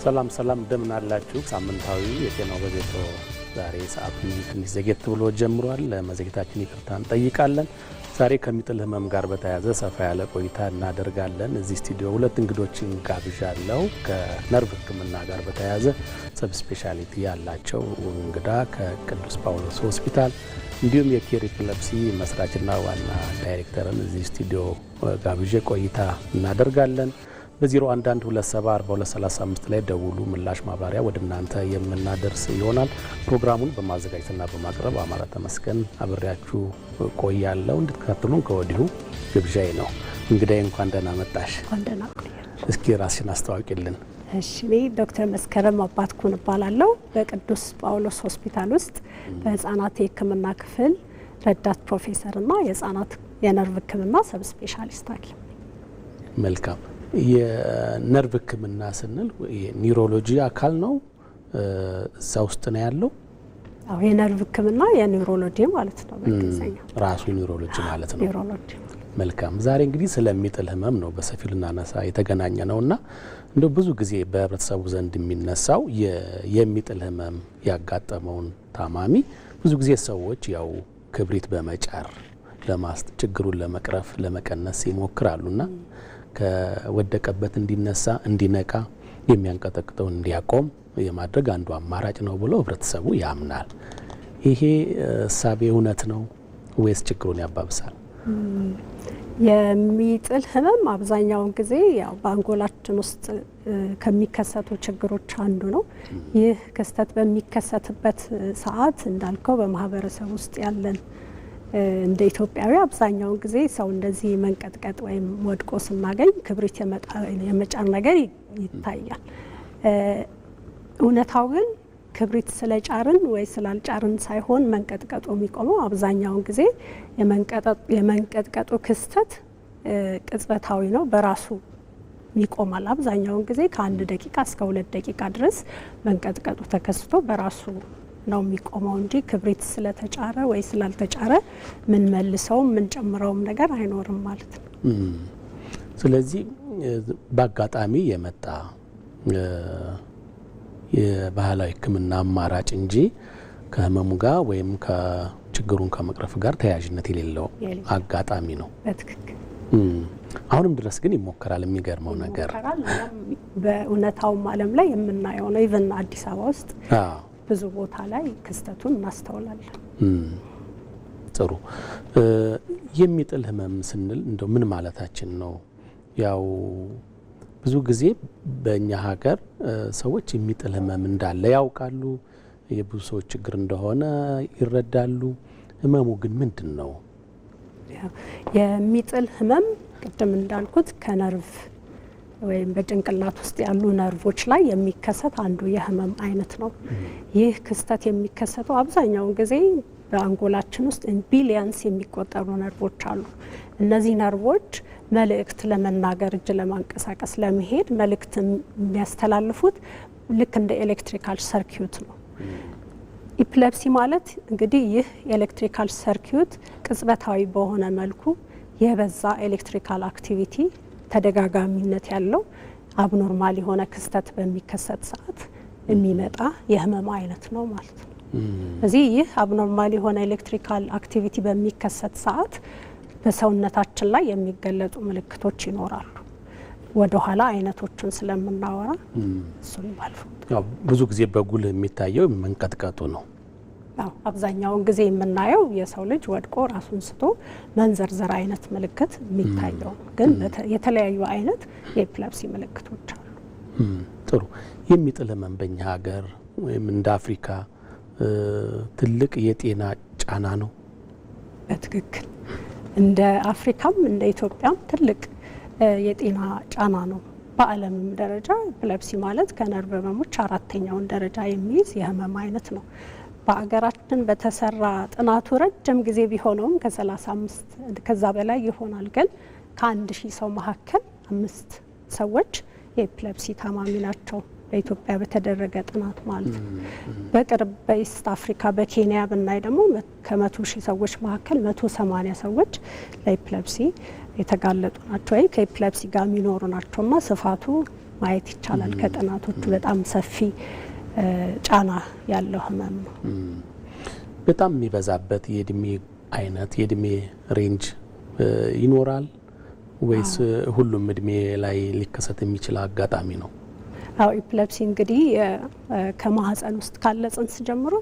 ሰላም እንደምን አላችሁ? ሳምንታዊ የጤናው በዜቶ ዛሬ ሰዓቱን ትንሽ ዘግየት ብሎ ጀምሯል። ለመዘግየታችን ይቅርታ እንጠይቃለን። ዛሬ ከሚጥል ህመም ጋር በተያያዘ ሰፋ ያለ ቆይታ እናደርጋለን። እዚህ ስቱዲዮ ሁለት እንግዶችን ጋብዣለሁ። ከነርቭ ህክምና ጋር በተያያዘ ሰብ ስፔሻሊቲ ያላቸው እንግዳ ከቅዱስ ጳውሎስ ሆስፒታል እንዲሁም የኬር ኤፒሌፕሲ መስራችና ዋና ዳይሬክተርን እዚህ ስቱዲዮ ጋብዤ ቆይታ እናደርጋለን። በ0112704235 ላይ ደውሉ። ምላሽ ማብራሪያ ወደ እናንተ የምናደርስ ይሆናል። ፕሮግራሙን በማዘጋጀትና በማቅረብ አማራ ተመስገን አብሬያችሁ ቆያለሁ። እንድትከታተሉን ከወዲሁ ግብዣዬ ነው። እንግዲህ እንኳን ደህና መጣሽ። እንኳን ደህና ቆያችሁ። እስኪ ራስሽን አስተዋውቂልን። እሺ፣ እኔ ዶክተር መስከረም አባትኩን እባላለሁ። በቅዱስ ጳውሎስ ሆስፒታል ውስጥ በህፃናት የህክምና ክፍል ረዳት ፕሮፌሰርና የህፃናት የነርቭ ህክምና ሰብ ስፔሻሊስት ሐኪም። መልካም። የነርቭ ህክምና ስንል የኒውሮሎጂ አካል ነው፣ እዛ ውስጥ ነው ያለው? አዎ፣ የነርቭ ህክምና የኒውሮሎጂ ማለት ነው በእንግሊዝኛ። ራሱ ኒውሮሎጂ ማለት ነው። ኒውሮሎጂ። መልካም። ዛሬ እንግዲህ ስለሚጥል ህመም ነው በሰፊው ልናነሳ የተገናኘ ነውና እንደው ብዙ ጊዜ በህብረተሰቡ ዘንድ የሚነሳው የሚጥል ህመም ያጋጠመውን ታማሚ ብዙ ጊዜ ሰዎች ያው ክብሪት በመጫር ችግሩን ለመቅረፍ ለመቀነስ ይሞክራሉና ከወደቀበት እንዲነሳ እንዲነቃ የሚያንቀጠቅጠውን እንዲያቆም የማድረግ አንዱ አማራጭ ነው ብሎ ህብረተሰቡ ያምናል። ይሄ እሳቤ እውነት ነው ወይስ ችግሩን ያባብሳል? የሚጥል ህመም አብዛኛውን ጊዜ ያው በአንጎላችን ውስጥ ከሚከሰቱ ችግሮች አንዱ ነው። ይህ ክስተት በሚከሰትበት ሰዓት እንዳልከው በማህበረሰብ ውስጥ ያለን እንደ ኢትዮጵያዊ አብዛኛውን ጊዜ ሰው እንደዚህ መንቀጥቀጥ ወይም ወድቆ ስናገኝ ክብሪት የመጫር ነገር ይታያል። እውነታው ግን ክብሪት ስለጫርን ወይ ስላልጫርን ሳይሆን መንቀጥቀጡ የሚቆመው አብዛኛውን ጊዜ የመንቀጥቀጡ ክስተት ቅጽበታዊ ነው፣ በራሱ ይቆማል። አብዛኛውን ጊዜ ከ1 ደቂቃ እስከ 2 ደቂቃ ድረስ መንቀጥቀጡ ተከስቶ በራሱ ነው የሚቆመው እንጂ ክብሪት ስለተጫረ ወይ ስላልተጫረ ምን መልሰውም ምን ጨምረውም ነገር አይኖርም ማለት ነው። ስለዚህ በአጋጣሚ የመጣ የባህላዊ ህክምና አማራጭ እንጂ ከህመሙ ጋር ወይም ከችግሩን ከመቅረፍ ጋር ተያያዥነት የሌለው አጋጣሚ ነው። በትክክል። አሁንም ድረስ ግን ይሞከራል። የሚገርመው ነገር በእውነታውም ዓለም ላይ የምናየው ነው። ኢቨን አዲስ አበባ ውስጥ ብዙ ቦታ ላይ ክስተቱን እናስተውላለን። ጥሩ። የሚጥል ህመም ስንል እንደው ምን ማለታችን ነው? ያው ብዙ ጊዜ በእኛ ሀገር ሰዎች የሚጥል ህመም እንዳለ ያውቃሉ፣ የብዙ ሰዎች ችግር እንደሆነ ይረዳሉ። ህመሙ ግን ምንድን ነው? የሚጥል ህመም ቅድም እንዳልኩት ከነርቭ ወይም በጭንቅላት ውስጥ ያሉ ነርቮች ላይ የሚከሰት አንዱ የህመም አይነት ነው። ይህ ክስተት የሚከሰተው አብዛኛውን ጊዜ በአንጎላችን ውስጥ ቢሊየንስ የሚቆጠሩ ነርቮች አሉ። እነዚህ ነርቮች መልእክት ለመናገር እጅ ለማንቀሳቀስ ለመሄድ መልእክት የሚያስተላልፉት ልክ እንደ ኤሌክትሪካል ሰርኪዩት ነው። ኢፒሌፕሲ ማለት እንግዲህ ይህ ኤሌክትሪካል ሰርኪዩት ቅጽበታዊ በሆነ መልኩ የበዛ ኤሌክትሪካል አክቲቪቲ ተደጋጋሚነት ያለው አብኖርማል የሆነ ክስተት በሚከሰት ሰዓት የሚመጣ የህመም አይነት ነው ማለት ነው። ስለዚህ ይህ አብኖርማል የሆነ ኤሌክትሪካል አክቲቪቲ በሚከሰት ሰዓት በሰውነታችን ላይ የሚገለጹ ምልክቶች ይኖራሉ። ወደ ኋላ አይነቶቹን ስለምናወራ እሱን ባልፉ። ብዙ ጊዜ በጉልህ የሚታየው መንቀጥቀጡ ነው። አብዛኛውን ጊዜ የምናየው የሰው ልጅ ወድቆ ራሱን ስቶ መንዘርዘር አይነት ምልክት የሚታየው፣ ግን የተለያዩ አይነት የኤፒሌፕሲ ምልክቶች አሉ። ጥሩ። የሚጥል ህመም በእኛ ሀገር ወይም እንደ አፍሪካ ትልቅ የጤና ጫና ነው። በትክክል እንደ አፍሪካም እንደ ኢትዮጵያም ትልቅ የጤና ጫና ነው። በዓለምም ደረጃ ኤፒሌፕሲ ማለት ከነርቭ ህመሞች 4ኛውን ደረጃ የሚይዝ የህመም አይነት ነው። በአገራችን በተሰራ ጥናቱ ረጅም ጊዜ ቢሆነውም ከ35 ከዛ በላይ ይሆናል፣ ግን ከ1000 ሰው መካከል 5 ሰዎች የኤፒሌፕሲ ታማሚ ናቸው። በኢትዮጵያ በተደረገ ጥናት ማለት ነው። በቅርብ በኢስት አፍሪካ በኬንያ ብናይ ደግሞ ከ100,000 ሰዎች መካከል 180 ሰዎች ለኤፒሌፕሲ የተጋለጡ ናቸው ወይ ከኤፒሌፕሲ ጋር የሚኖሩ ናቸውና ስፋቱ ማየት ይቻላል። ከጥናቶቹ በጣም ሰፊ ጫና ያለው ህመም ነው። በጣም የሚበዛበት የእድሜ አይነት የእድሜ ሬንጅ ይኖራል ወይስ ሁሉም እድሜ ላይ ሊከሰት የሚችል አጋጣሚ ነው? አው ኢፕለፕሲ እንግዲህ ከማህፀን ውስጥ ካለ ጽንስ ጀምሮ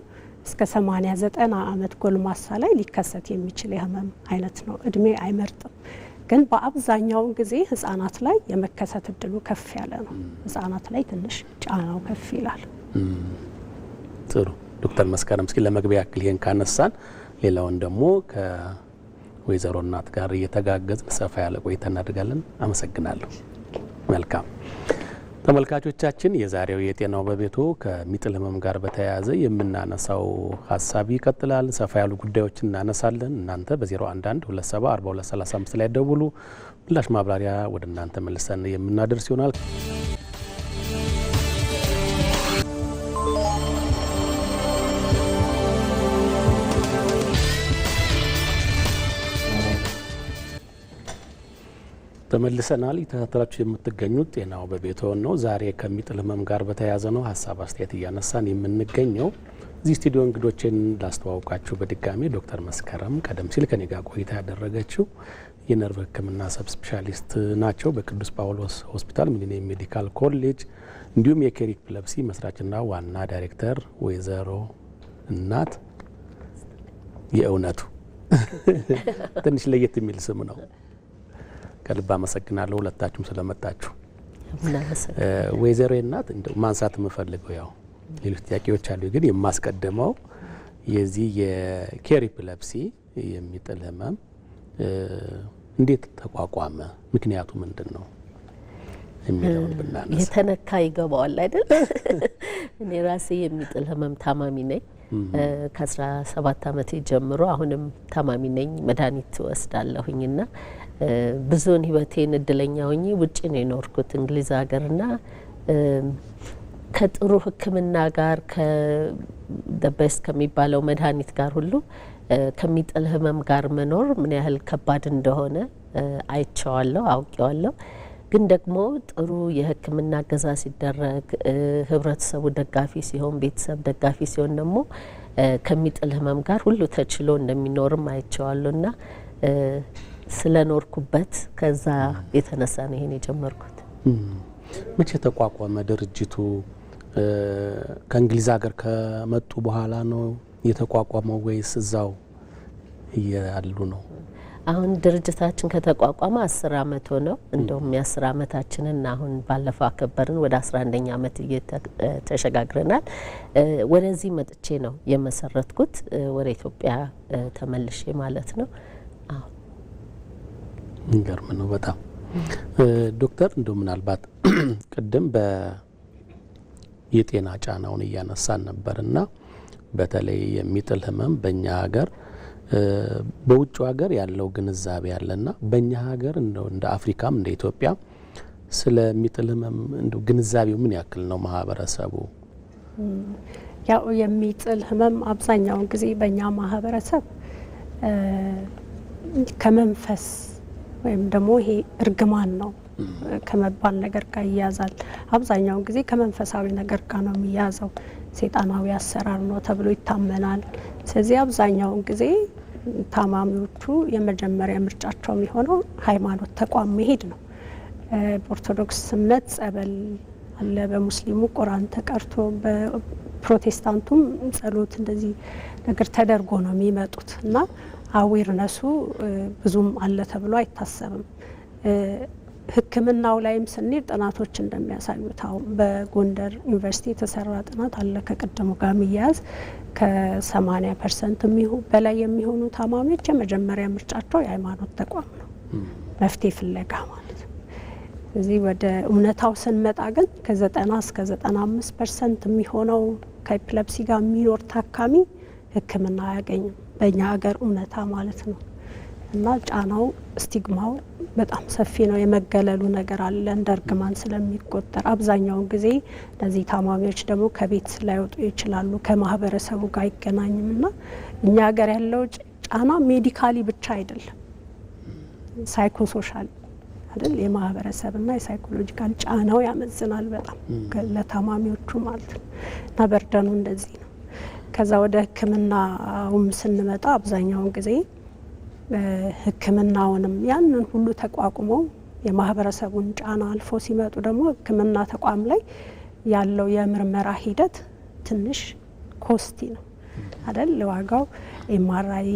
እስከ 80-90 ዓመት ጎልማሳ ላይ ሊከሰት የሚችል የህመም አይነት ነው። እድሜ አይመርጥም። ግን በአብዛኛው ጊዜ ህጻናት ላይ የመከሰት እድሉ ከፍ ያለ ነው። ህጻናት ላይ ትንሽ ጫናው ከፍ ይላል። ጥሩ ዶክተር መስከረም እስኪ ለመግቢያ ያክል ይሄን ካነሳን ሌላውን ደግሞ ከወይዘሮ እናት ጋር እየተጋገዝን ሰፋ ያለ ቆይታ እናደርጋለን። አመሰግናለሁ። መልካም ተመልካቾቻችን፣ የዛሬው የጤናው በቤቱ ከሚጥል ህመም ጋር በተያያዘ የምናነሳው ሀሳብ ይቀጥላል። ሰፋ ያሉ ጉዳዮችን እናነሳለን። እናንተ በ011274235 ላይ ደውሉ። ምላሽ ማብራሪያ ወደ እናንተ መልሰን የምናደርስ ይሆናል። ተመልሰናል። የተከታተላችሁ የምትገኙት ጤናው በቤቱ ነው። ዛሬ ከሚጥል ህመም ጋር በተያያዘ ነው ሀሳብ አስተያየት እያነሳን የምንገኘው። እዚህ ስቱዲዮ እንግዶችን ላስተዋውቃችሁ በድጋሚ ዶክተር መስከረም ቀደም ሲል ከኔ ጋር ቆይታ ያደረገችው የነርቭ ህክምና ሰብ ስፔሻሊስት ናቸው በቅዱስ ጳውሎስ ሆስፒታል ሚሊኒየም ሜዲካል ኮሌጅ፣ እንዲሁም የኬር ኢፕለፕሲ መስራችና ዋና ዳይሬክተር ወይዘሮ እናት የእውነቱ ትንሽ ለየት የሚል ስም ነው። ከልብ አመሰግናለሁ ሁለታችሁም ስለመጣችሁ። ወይዘሮ እናት እንደው ማንሳት የምፈልገው ያው ሌሎች ጥያቄዎች አሉ፣ ግን የማስቀድመው የዚህ የኬር ኢፕለፕሲ የሚጥል ህመም እንዴት ተቋቋመ፣ ምክንያቱ ምንድን ነው የሚለውን ብናነሳ። የተነካ ይገባዋል አይደል? እኔ ራሴ የሚጥል ህመም ታማሚ ነኝ። ከ17 ዓመቴ ጀምሮ አሁንም ታማሚ ነኝ። መድኃኒት ወስዳለሁኝና ብዙውን ህይወቴን እድለኛ ሆኜ ውጭ ነው የኖርኩት እንግሊዝ ሀገርና ከጥሩ ህክምና ጋር ከደበስት ከሚባለው መድኃኒት ጋር ሁሉ ከሚጥል ህመም ጋር መኖር ምን ያህል ከባድ እንደሆነ አይቼዋለሁ፣ አውቄዋለሁ። ግን ደግሞ ጥሩ የህክምና እገዛ ሲደረግ ህብረተሰቡ ደጋፊ ሲሆን፣ ቤተሰብ ደጋፊ ሲሆን ደግሞ ከሚጥል ህመም ጋር ሁሉ ተችሎ እንደሚኖርም አይቼዋለሁና ስለኖርኩበት ከዛ የተነሳ ነው ይሄን የጀመርኩት። መቼ ተቋቋመ ድርጅቱ? ከእንግሊዝ ሀገር ከመጡ በኋላ ነው የተቋቋመው ወይስ እዛው እያሉ ነው? አሁን ድርጅታችን ከተቋቋመ 10 ዓመት ሆነው። እንደውም የ10 ዓመታችንን አሁን ባለፈው አከበርን። ወደ 11ኛ ዓመት ተሸጋግረናል። ወደዚህ መጥቼ ነው የመሰረትኩት፣ ወደ ኢትዮጵያ ተመልሼ ማለት ነው። እንገርም ነው በጣም ዶክተር። እንደው ምናልባት ቅድም የጤና ጫናውን እያነሳን ነበርና በተለይ የሚጥል ህመም በእኛ ሀገር በውጭ ሀገር ያለው ግንዛቤ ያለና በእኛ ሀገር እንደው እንደ አፍሪካም እንደ ኢትዮጵያ ስለሚጥል ህመም እንደው ግንዛቤው ምን ያክል ነው ማህበረሰቡ? ያው የሚጥል ህመም አብዛኛውን ጊዜ በእኛ ማህበረሰብ ከመንፈስ ወይም ደግሞ ይሄ እርግማን ነው ከመባል ነገር ጋር ይያዛል። አብዛኛውን ጊዜ ከመንፈሳዊ ነገር ጋር ነው የሚያዘው። ሰይጣናዊ አሰራር ነው ተብሎ ይታመናል። ስለዚህ አብዛኛውን ጊዜ ታማሚዎቹ የመጀመሪያ ምርጫቸው የሚሆነው ሃይማኖት ተቋም መሄድ ነው። በኦርቶዶክስ እምነት ጸበል አለ፣ በሙስሊሙ ቁርአን ተቀርቶ፣ በፕሮቴስታንቱም ጸሎት እንደዚህ ነገር ተደርጎ ነው የሚመጡት እና አዌርነሱ ብዙም አለ ተብሎ አይታሰብም። ሕክምናው ላይም ስንሄድ ጥናቶች እንደሚያሳዩት አሁን በጎንደር ዩኒቨርሲቲ የተሰራ ጥናት አለ ከቅድሙ ጋር የሚያያዝ ከ80% በላይ የሚሆኑ ታማሚዎች የመጀመሪያ ምርጫቸው የሃይማኖት ተቋም ነው፣ መፍትሄ ፍለጋ ማለት ነው። እዚህ ወደ እውነታው ስንመጣ ግን ከ90 እስከ 95% የሚሆነው ከኤፒለፕሲ ጋር የሚኖር ታካሚ ሕክምና አያገኝም በእኛ ሀገር እውነታ ማለት ነው። እና ጫናው ስቲግማው በጣም ሰፊ ነው። የመገለሉ ነገር አለ እንደ እርግማን ስለሚቆጠር አብዛኛውን ጊዜ እነዚህ ታማሚዎች ደግሞ ከቤት ላይወጡ ይችላሉ፣ ከማህበረሰቡ ጋር አይገናኝም። እና እኛ ሀገር ያለው ጫና ሜዲካሊ ብቻ አይደለም፣ ሳይኮሶሻል አይደል? የማህበረሰብና የሳይኮሎጂካል ጫናው ያመዝናል በጣም ለታማሚዎቹ ማለት ነው። እና በርደኑ እንደዚህ ነው። ከዛ ወደ ሕክምናውም ስንመጣ አብዛኛውን ጊዜ ሕክምናውንም ያንን ሁሉ ተቋቁመው የማህበረሰቡን ጫና አልፎ ሲመጡ ደግሞ ሕክምና ተቋም ላይ ያለው የምርመራ ሂደት ትንሽ ኮስቲ ነው አይደል? ዋጋው ኤምአርአይ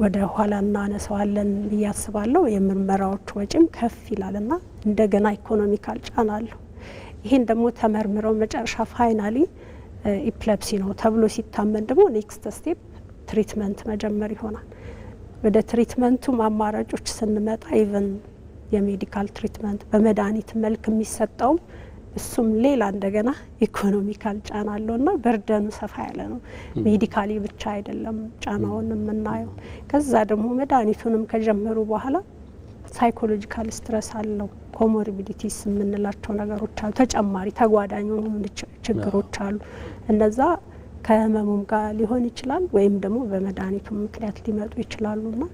ወደ ኋላ እናነሳዋለን ብዬ አስባለሁ። የምርመራዎቹ ወጪም ከፍ ይላልና እንደገና ኢኮኖሚካል ጫና አለው። ይህን ደግሞ ተመርምረው መጨረሻ ፋይናሊ ኢፕለፕሲ ነው ተብሎ ሲታመን ደግሞ ኔክስት ስቴፕ ትሪትመንት መጀመር ይሆናል። ወደ ትሪትመንቱ አማራጮች ስንመጣ ኢቨን የሜዲካል ትሪትመንት በመድኃኒት መልክ የሚሰጠውም እሱም ሌላ እንደገና ኢኮኖሚካል ጫና አለውና በርደኑ ሰፋ ያለ ነው። ሜዲካሊ ብቻ አይደለም ጫናውን የምናየው። ከዛ ደግሞ መድኃኒቱንም ከጀመሩ በኋላ ሳይኮሎጂካል ስትረስ አለው። ኮሞርቢዲቲስ የምንላቸው ነገሮች አሉ፣ ተጨማሪ ተጓዳኝ የሆኑ ችግሮች አሉ። እነዛ ከህመሙም ጋር ሊሆን ይችላል ወይም ደግሞ በመድኃኒቱ ምክንያት ሊመጡ ይችላሉና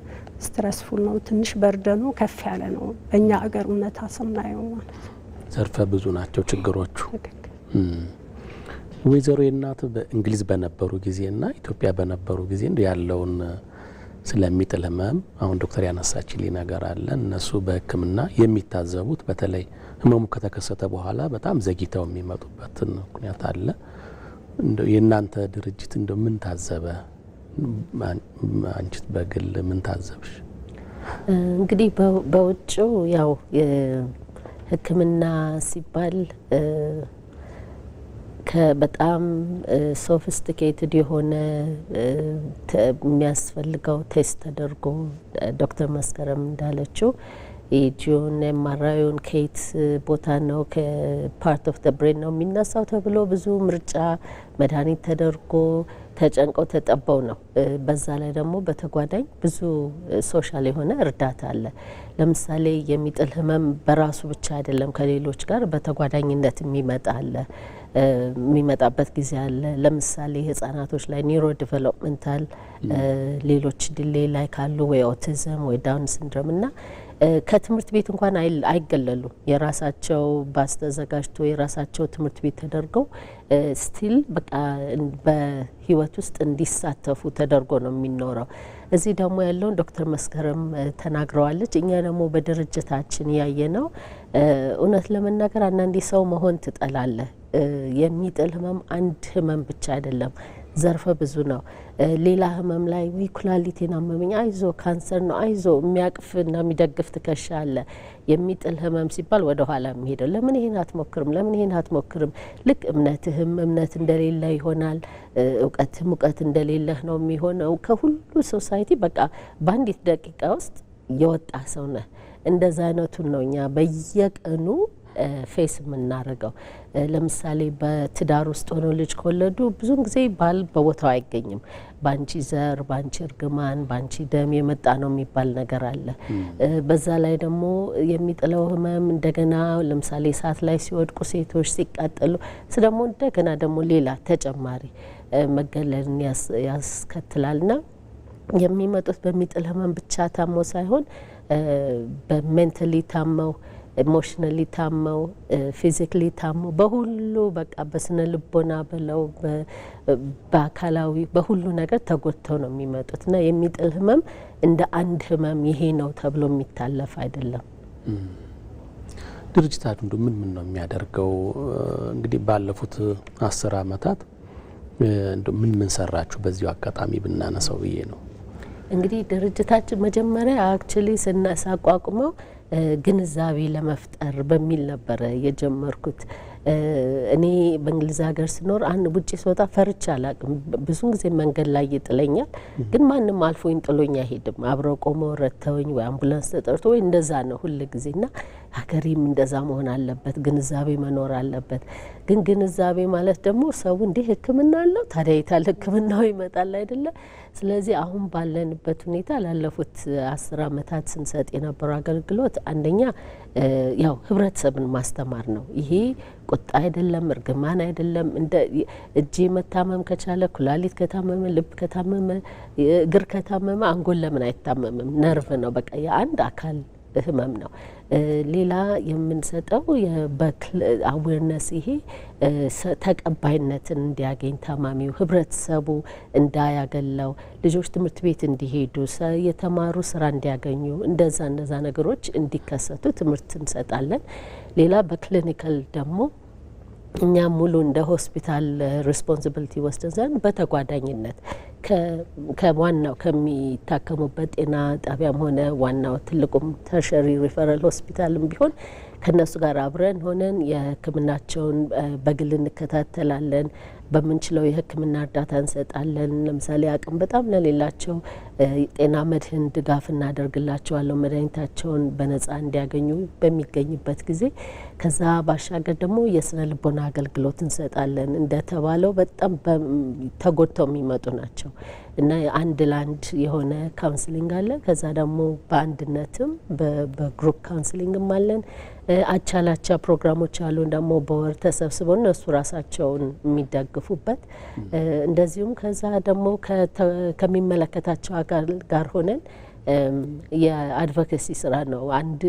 ስትረስፉል ነው። ትንሽ በርደኑ ከፍ ያለ ነው በእኛ አገር እውነታ ስናየው ማለት ነው። ዘርፈ ብዙ ናቸው ችግሮቹ። ወይዘሮ የናት በእንግሊዝ በነበሩ ጊዜና ኢትዮጵያ በነበሩ ጊዜ ያለውን ስለሚጥል ህመም አሁን ዶክተር ያነሳችልኝ ነገር አለ። እነሱ በሕክምና የሚታዘቡት በተለይ ህመሙ ከተከሰተ በኋላ በጣም ዘግይተው የሚመጡበትን ምክንያት አለ። እንደው የእናንተ ድርጅት እንደው ምን ታዘበ? አንቺ በግል ምን ታዘብሽ? እንግዲህ በውጭው ያው ሕክምና ሲባል በጣም ሶፊስቲኬትድ የሆነ የሚያስፈልገው ቴስት ተደርጎ ዶክተር መስከረም እንዳለችው ኢጂውን ኤምአርአይውን ከየት ቦታ ነው ከፓርት ኦፍ ደ ብሬን ነው የሚነሳው ተብሎ ብዙ ምርጫ መድኃኒት ተደርጎ ተጨንቀው ተጠበው ነው። በዛ ላይ ደግሞ በተጓዳኝ ብዙ ሶሻል የሆነ እርዳታ አለ። ለምሳሌ የሚጥል ህመም በራሱ ብቻ አይደለም፣ ከሌሎች ጋር በተጓዳኝነት የሚመጣ አለ የሚመጣበት ጊዜ አለ። ለምሳሌ ህጻናቶች ላይ ኒውሮ ዲቨሎፕመንታል ሌሎች ዲሌይ ላይ ካሉ ወይ ኦቲዝም ወይ ዳውን ሲንድሮም እና ከትምህርት ቤት እንኳን አይገለሉም። የራሳቸው ባስ ተዘጋጅቶ የራሳቸው ትምህርት ቤት ተደርገው ስቲል በቃ በህይወት ውስጥ እንዲሳተፉ ተደርጎ ነው የሚኖረው። እዚህ ደግሞ ያለውን ዶክተር መስከረም ተናግረዋለች። እኛ ደግሞ በድርጅታችን ያየ ነው። እውነት ለመናገር አንዳንዴ ሰው መሆን ትጠላለህ። የሚጥል ህመም አንድ ህመም ብቻ አይደለም፣ ዘርፈ ብዙ ነው። ሌላ ህመም ላይ ኩላሊቴን አመመኝ፣ አይዞ ካንሰር ነው፣ አይዞ የሚያቅፍና የሚደግፍ ትከሻ አለ። የሚጥል ህመም ሲባል ወደ ኋላ የሚሄደው ለምን ይሄን አትሞክርም፣ ለምን ይሄን አትሞክርም? ልክ እምነትህም እምነት እንደሌለ ይሆናል፣ እውቀትም እውቀት እንደሌለህ ነው የሚሆነው። ከሁሉ ሶሳይቲ በቃ በአንዲት ደቂቃ ውስጥ የወጣ ሰው ነህ። እንደዛ አይነቱን ነው እኛ በየቀኑ ፌስ የምናደርገው። ለምሳሌ በትዳር ውስጥ ሆነው ልጅ ከወለዱ ብዙውን ጊዜ ባል በቦታው አይገኝም። ባንቺ ዘር፣ ባንቺ እርግማን፣ ባንቺ ደም የመጣ ነው የሚባል ነገር አለ። በዛ ላይ ደግሞ የሚጥለው ህመም እንደገና ለምሳሌ እሳት ላይ ሲወድቁ ሴቶች ሲቃጠሉ ደግሞ እንደገና ደግሞ ሌላ ተጨማሪ መገለልን ያስከትላልና የሚመጡት በሚጥል ህመም ብቻ ታመው ሳይሆን በሜንታሊ ታመው ኢሞሽናሊ ታመው ፊዚካሊ ታመው በሁሉ በቃ በስነ ልቦና ብለው በአካላዊ በሁሉ ነገር ተጎድተው ነው የሚመጡት እና የሚጥል ህመም እንደ አንድ ህመም ይሄ ነው ተብሎ የሚታለፍ አይደለም። ድርጅታችሁ እንደው ምን ነው የሚያደርገው? እንግዲህ ባለፉት 10 ዓመታት እንደው ምን ሰራችሁ? በዚሁ አጋጣሚ ብናነሳው ብዬ ነው። እንግዲህ ድርጅታችን መጀመሪያ አክቹሊ ሳቋቁመው ግንዛቤ ለመፍጠር በሚል ነበረ የጀመርኩት። እኔ በእንግሊዝ ሀገር ስኖር አንድ ውጪ ስወጣ ፈርቻ አላቅም። ብዙን ጊዜ መንገድ ላይ ይጥለኛል፣ ግን ማንም አልፎኝ ጥሎኝ አይሄድም። አብረው ቆመው ረድተውኝ ወይ አምቡላንስ ተጠርቶ ወይ እንደዛ ነው ሁል ጊዜና ሀገሪም እንደዛ መሆን አለበት፣ ግንዛቤ መኖር አለበት። ግን ግንዛቤ ማለት ደግሞ ሰው እንዲህ ሕክምና አለው ታዲያ የታል ሕክምናው ይመጣል አይደለ? ስለዚህ አሁን ባለንበት ሁኔታ ላለፉት 10 ዓመታት ስንሰጥ የነበረው አገልግሎት አንደኛ ያው ህብረተሰብን ማስተማር ነው። ይሄ ቁጣ አይደለም፣ እርግማን አይደለም። እንደ እጅ መታመም ከቻለ ኩላሊት ከታመመ፣ ልብ ከታመመ፣ እግር ከታመመ አንጎል ለምን አይታመምም? ነርቭ ነው በቃ የአንድ አካል ህመም ነው። ሌላ የምንሰጠው አዌርነስ ይሄ ተቀባይነትን እንዲያገኝ ታማሚው ህብረተሰቡ እንዳያገለው ልጆች ትምህርት ቤት እንዲሄዱ የተማሩ ስራ እንዲያገኙ እንደዛ ነገሮች እንዲከሰቱ ትምህርት እንሰጣለን። ሌላ በክሊኒካል ደግሞ እኛ ሙሉ እንደ ሆስፒታል ሬስፖንሲቢሊቲ ወስደን ዘንድ በተጓዳኝነት ከዋናው ከሚታከሙበት ጤና ጣቢያም ሆነ ዋናው ትልቁም ተርሸሪ ሪፈራል ሆስፒታልም ቢሆን ከነሱ ጋር አብረን ሆነን የህክምናቸውን በግል እንከታተላለን። በምንችለው የህክምና እርዳታ እንሰጣለን። ለምሳሌ አቅም በጣም ለሌላቸው ጤና መድህን ድጋፍ እናደርግላቸዋለን፣ መድኃኒታቸውን በነጻ እንዲያገኙ በሚገኝበት ጊዜ። ከዛ ባሻገር ደግሞ የስነ ልቦና አገልግሎት እንሰጣለን። እንደተባለው በጣም ተጎድተው የሚመጡ ናቸው እና አንድ ለአንድ የሆነ ካውንስሊንግ አለ። ከዛ ደግሞ በአንድነትም በግሩፕ ካውንስሊንግም አለን። አቻላቻ ፕሮግራሞች አሉን ደግሞ በወር ተሰብስበው እነሱ ራሳቸውን የሚደግፉበት። እንደዚሁም ከዛ ደግሞ ከሚመለከታቸው አካል ጋር ሆነን የአድቮኬሲ ስራ ነው። አንድ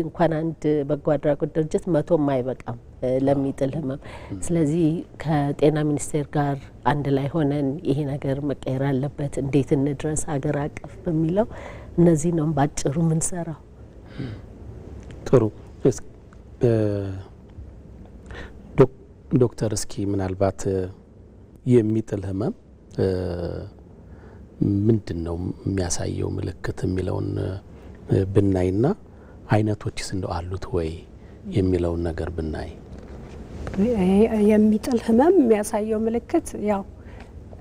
በጎ አድራጎት ድርጅት 100 አይበቃም ለሚጥል ህመም። ስለዚህ ከጤና ሚኒስቴር ጋር አንድ ላይ ሆነን ይሄ ነገር መቀየር አለበት፣ እንዴት እንድረስ ሀገር አቀፍ በሚለው እነዚህ ነው ባጭሩ የምንሰራው። ጥሩ ዶክተር፣ እስኪ ምናልባት የሚጥል ህመም ምንድን ነው የሚያሳየው ምልክት የሚለውን ብናይና አይነቶችስ እንደው አሉት ወይ የሚለውን ነገር ብናይ። የሚጥል ህመም የሚያሳየው ምልክት ያው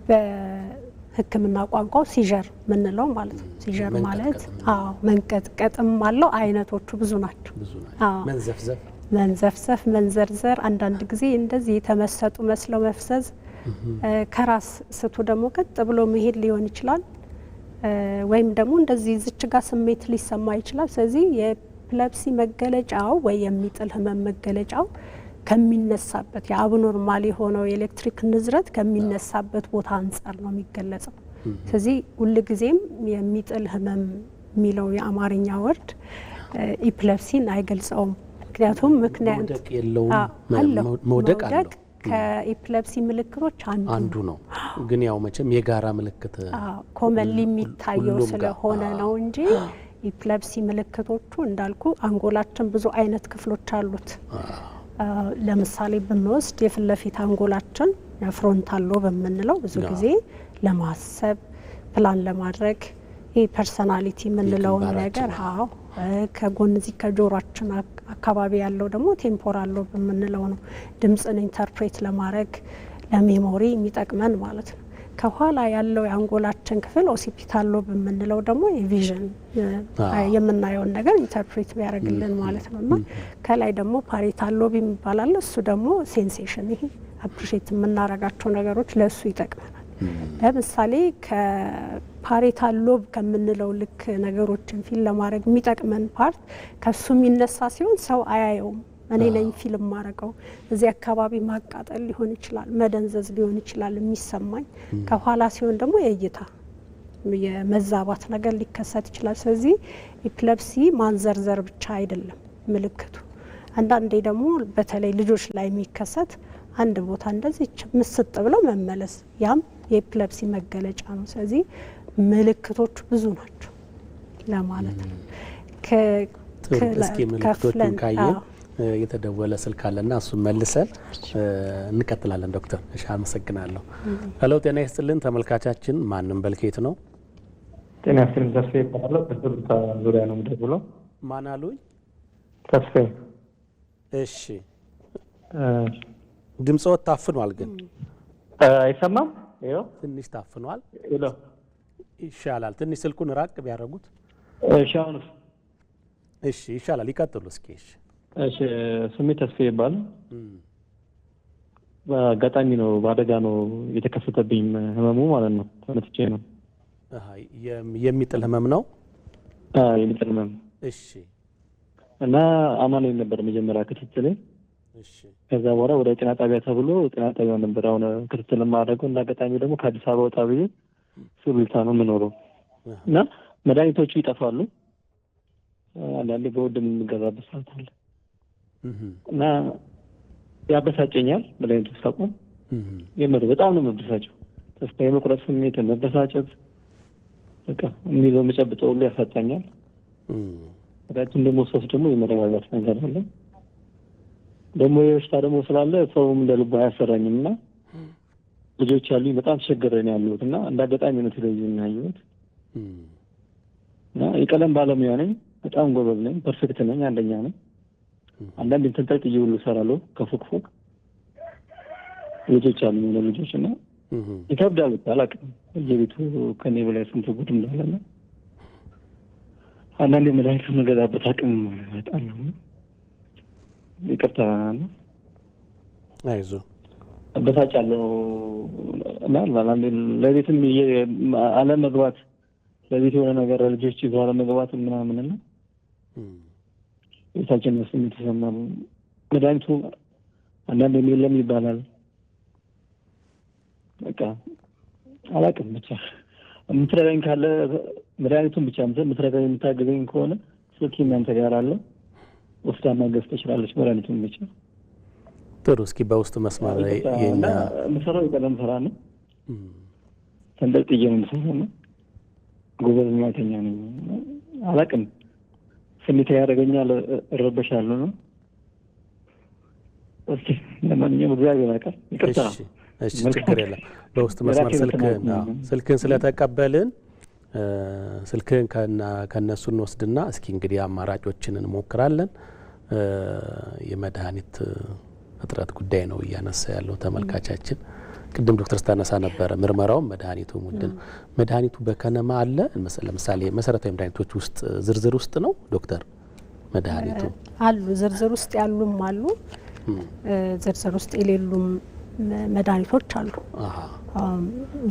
በሕክምና ቋንቋው ሲዠር ምንለው ማለት ነው። ሲዠር ማለት መንቀጥቀጥም አለው። አይነቶቹ ብዙ ናቸው። መንዘፍዘፍ፣ መንዘርዘር፣ አንዳንድ ጊዜ እንደዚህ የተመሰጡ መስለው መፍዘዝ፣ ከራስ ስቱ ደግሞ ቀጥ ብሎ መሄድ ሊሆን ይችላል። ወይም ደግሞ እንደዚህ ዝች ጋር ስሜት ሊሰማ ይችላል። ስለዚህ የኤፒሌፕሲ መገለጫው ወይ የሚጥል ህመም መገለጫው ከሚነሳበት የአብኖርማል የሆነው የኤሌክትሪክ ንዝረት ከሚነሳበት ቦታ አንጻር ነው የሚገለጸው። ስለዚህ ሁልጊዜም የሚጥል ህመም የሚለው የአማርኛ ወርድ ኤፒሌፕሲን አይገልጸውም። ምክንያቱም መውደቅ አለው ከኤፒሌፕሲ ምልክቶች አንዱ ነው። ግን ያው መቼም የጋራ ምልክት ኮመንሊ የሚታየው ስለሆነ ነው እንጂ ኤፒሌፕሲ ምልክቶቹ እንዳልኩ አንጎላችን ብዙ አይነት ክፍሎች አሉት። ለምሳሌ ብንወስድ የፊት ለፊት አንጎላችን ፍሮንታል ሎብ የምንለው ብዙ ጊዜ ለማሰብ ፕላን ለማድረግ ፐርሰናሊቲ የምንለውን ነገር ከጎን እዚህ ከጆሮአችን አካባቢ ያለው ደግሞ ቴምፖራል ሎብ የምንለው ነው። ድምፅን ኢንተርፕሬት ለማድረግ ለሜሞሪ የሚጠቅመን ማለት ነው። ከኋላ ያለው የአንጎላችን ክፍል ኦሲፒታል ሎብ የምንለው ደግሞ የቪዥን የምናየውን ነገር ኢንተርፕሬት ቢያደርግልን ማለት ነው። እና ከላይ ደግሞ ፓሪታል ሎብ የሚባላል እሱ ደግሞ ሴንሴሽን፣ ይሄ አፕሪሼት የምናረጋቸው ነገሮች ለእሱ ይጠቅመናል። ለምሳሌ ከፓሪታል ሎብ ከምንለው ልክ ነገሮችን ፊል ለማድረግ የሚጠቅመን ፓርት ከሱ የሚነሳ ሲሆን ሰው አያየውም። እኔ ነኝ ፊልም ማረገው። እዚህ አካባቢ ማቃጠል ሊሆን ይችላል፣ መደንዘዝ ሊሆን ይችላል የሚሰማኝ። ከኋላ ሲሆን ደግሞ የእይታ የመዛባት ነገር ሊከሰት ይችላል። ስለዚህ ኤፒሌፕሲ ማንዘርዘር ብቻ አይደለም ምልክቱ። አንዳንዴ ደግሞ በተለይ ልጆች ላይ የሚከሰት አንድ ቦታ እንደዚህ ምስጥ ብለው መመለስ፣ ያም የኤፒሌፕሲ መገለጫ ነው። ስለዚህ ምልክቶቹ ብዙ ናቸው ለማለት ነው። እስኪ ምልክቶቹን ካየን የተደወለ ስልክ አለና እሱን መልሰን እንቀጥላለን። ዶክተር እሺ፣ አመሰግናለሁ። ሄሎ፣ ጤና ይስጥልን ተመልካቻችን። ማንም በልኬት ነው? ጤና ይስጥልን። ተስፋዬ ይባላል። በትምህርት ዙሪያ ነው የምደውለው። ማን አሉኝ? ተስፋዬ። እሺ፣ ድምጽዎት ታፍኗል ግን አይሰማም? ይኸው ትንሽ ታፍኗል። ሄሎ፣ ይሻላል። ትንሽ ስልኩን ራቅ ቢያደርጉት። እሺ፣ አሁንስ? እሺ፣ ይሻላል። ይቀጥሉ እስኪ። እሺ፣ እሺ። ስሜ ተስፋዬ ይባላል። በአጋጣሚ ነው በአደጋ ነው የተከሰተብኝ ህመሙ ማለት ነው። ተመትቼ ነው። የሚጥል ህመም ነው? የሚጥል ህመም። እሺ። እና አማኑኤል ነበር መጀመሪያ ክትትል። እሺ። ከዛ በኋላ ወደ ጤና ጣቢያ ተብሎ ጤና ጣቢያ ነበር አሁን ክትትል የማደርገው። እና አጋጣሚ ደግሞ ከአዲስ አበባ ወጣ ብዬ ሱሉልታ ነው የምኖረው እና መድኃኒቶቹ ይጠፋሉ። አንዳንዴ በውድ የምንገዛበት ሰዓት አለ እና ያበሳጨኛል። መድኃኒቱ ሳቆም የምር በጣም ነው መበሳጨው። ተስፋ የመቁረጥ ስሜት፣ መበሳጨት፣ በቃ የሚይዘው መጨብጠው ሁሉ ያሳጣኛል። መድኃኒቱን ደግሞ ሶስት ደግሞ የመረጋጋት ነገር አለ። ደግሞ የበሽታ ደግሞ ስላለ ሰውም እንደ ልቡ አያሰራኝም እና ልጆች ያሉኝ በጣም ተቸግረን ያሉት እና እንደ አጋጣሚ ነው ቴሌቪዥን ያየሁት እና የቀለም ባለሙያ ነኝ። በጣም ጎበዝ ነኝ። ፐርፌክት ነኝ። አንደኛ ነኝ። አንዳንድ ተንጠልጥዬ ሁሉ እሰራለሁ ከፎቅ ፎቅ። ልጆች አሉኝ ልጆች እና ይከብዳል። አላውቅም በየቤቱ ከኔ በላይ ስንት ጉድ እንዳለና አንዳንዴ መድኃኒት መገዛበት አቅም በጣም ነው። ይቅርታ ነው። አይዞህ አበሳጫለሁ እና ለቤትም አለመግባት ለቤት የሆነ ነገር ልጆች ይዘው አለመግባት ምናምን እና ቤታችን ስሜት ይሰማል። መድኃኒቱ አንዳንድ የለም ይባላል። በቃ አላውቅም ብቻ የምትረዳኝ ካለ መድኃኒቱን ብቻ የምትረዳኝ የምታገዘኝ ከሆነ ስልክ እናንተ ጋር አለ ወስዳ ማገዝ ትችላለች። መድኃኒቱን ብቻ ጥሩ። እስኪ በውስጥ መስመር ላይ የኛ የምሰራው የቀለም ስራ ነው። ተንጠልጥዬ ነው የምሰራው ነው። ጎበዝ ሙያተኛ ነኝ። አላውቅም ስሜት ያደርገኛል፣ እረበሻለሁ ነው። እስኪ ለማንኛውም እግዚአብሔር ያውቃል። ይቅርታ። እሺ ችግር የለም። በውስጥ መስመር ስልክን ስለተቀበልን ስልክን ከነሱ እንወስድና እስኪ እንግዲህ አማራጮችን እንሞክራለን። የመድኃኒት እጥረት ጉዳይ ነው እያነሳ ያለው ተመልካቻችን። ቅድም ዶክተር ስታነሳ ነበረ ምርመራው መድኃኒቱ ውድ ነው። መድኃኒቱ በከነማ አለ። ለምሳሌ መሰረታዊ መድኃኒቶች ውስጥ ዝርዝር ውስጥ ነው ዶክተር መድኃኒቱ አሉ። ዝርዝር ውስጥ ያሉም አሉ፣ ዝርዝር ውስጥ የሌሉም መድኃኒቶች አሉ።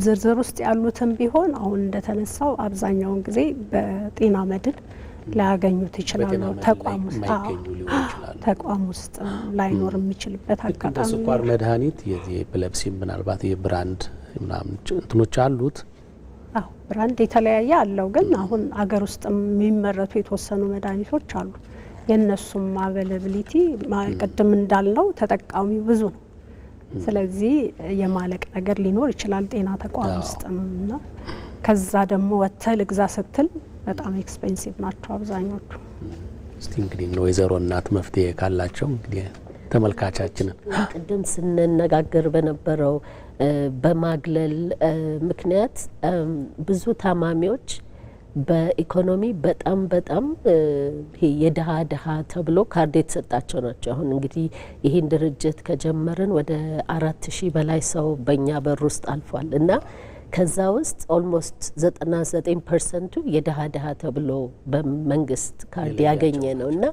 ዝርዝር ውስጥ ያሉትም ቢሆን አሁን እንደተነሳው አብዛኛውን ጊዜ በጤና መድን ላያገኙት ይችላሉ። ተቋም ውስጥ ላይኖር የሚችልበት አጋጣሚ። ስኳር መድኃኒት የኤፒሌፕሲ ምናልባት የብራንድ ምናምን እንትኖች አሉት። ብራንድ የተለያየ አለው። ግን አሁን አገር ውስጥ የሚመረቱ የተወሰኑ መድኃኒቶች አሉ። የእነሱም አቬላቢሊቲ ቅድም እንዳልነው ተጠቃሚው ብዙ ነው። ስለዚህ የማለቅ ነገር ሊኖር ይችላል ጤና ተቋም ውስጥ እና ከዛ ደግሞ ወጥተህ ልግዛ ስትል በጣም ኤክስፔንሲቭ ናቸው አብዛኞቹ። እስቲ እንግዲህ ነው ወይዘሮ እናት መፍትሄ ካላቸው እንግዲህ ተመልካቻችንን ቅድም ስንነጋገር በነበረው በማግለል ምክንያት ብዙ ታማሚዎች በኢኮኖሚ በጣም የድሃ ተብሎ ካርድ የተሰጣቸው ናቸው። አሁን እንግዲህ ይህን ድርጅት ከጀመርን ወደ 4000 በላይ ሰው በእኛ በር ውስጥ አልፏል እና ከዛ ውስጥ ኦልሞስት 99% የድሃ ተብሎ በመንግስት ካርድ ያገኘ ነው እና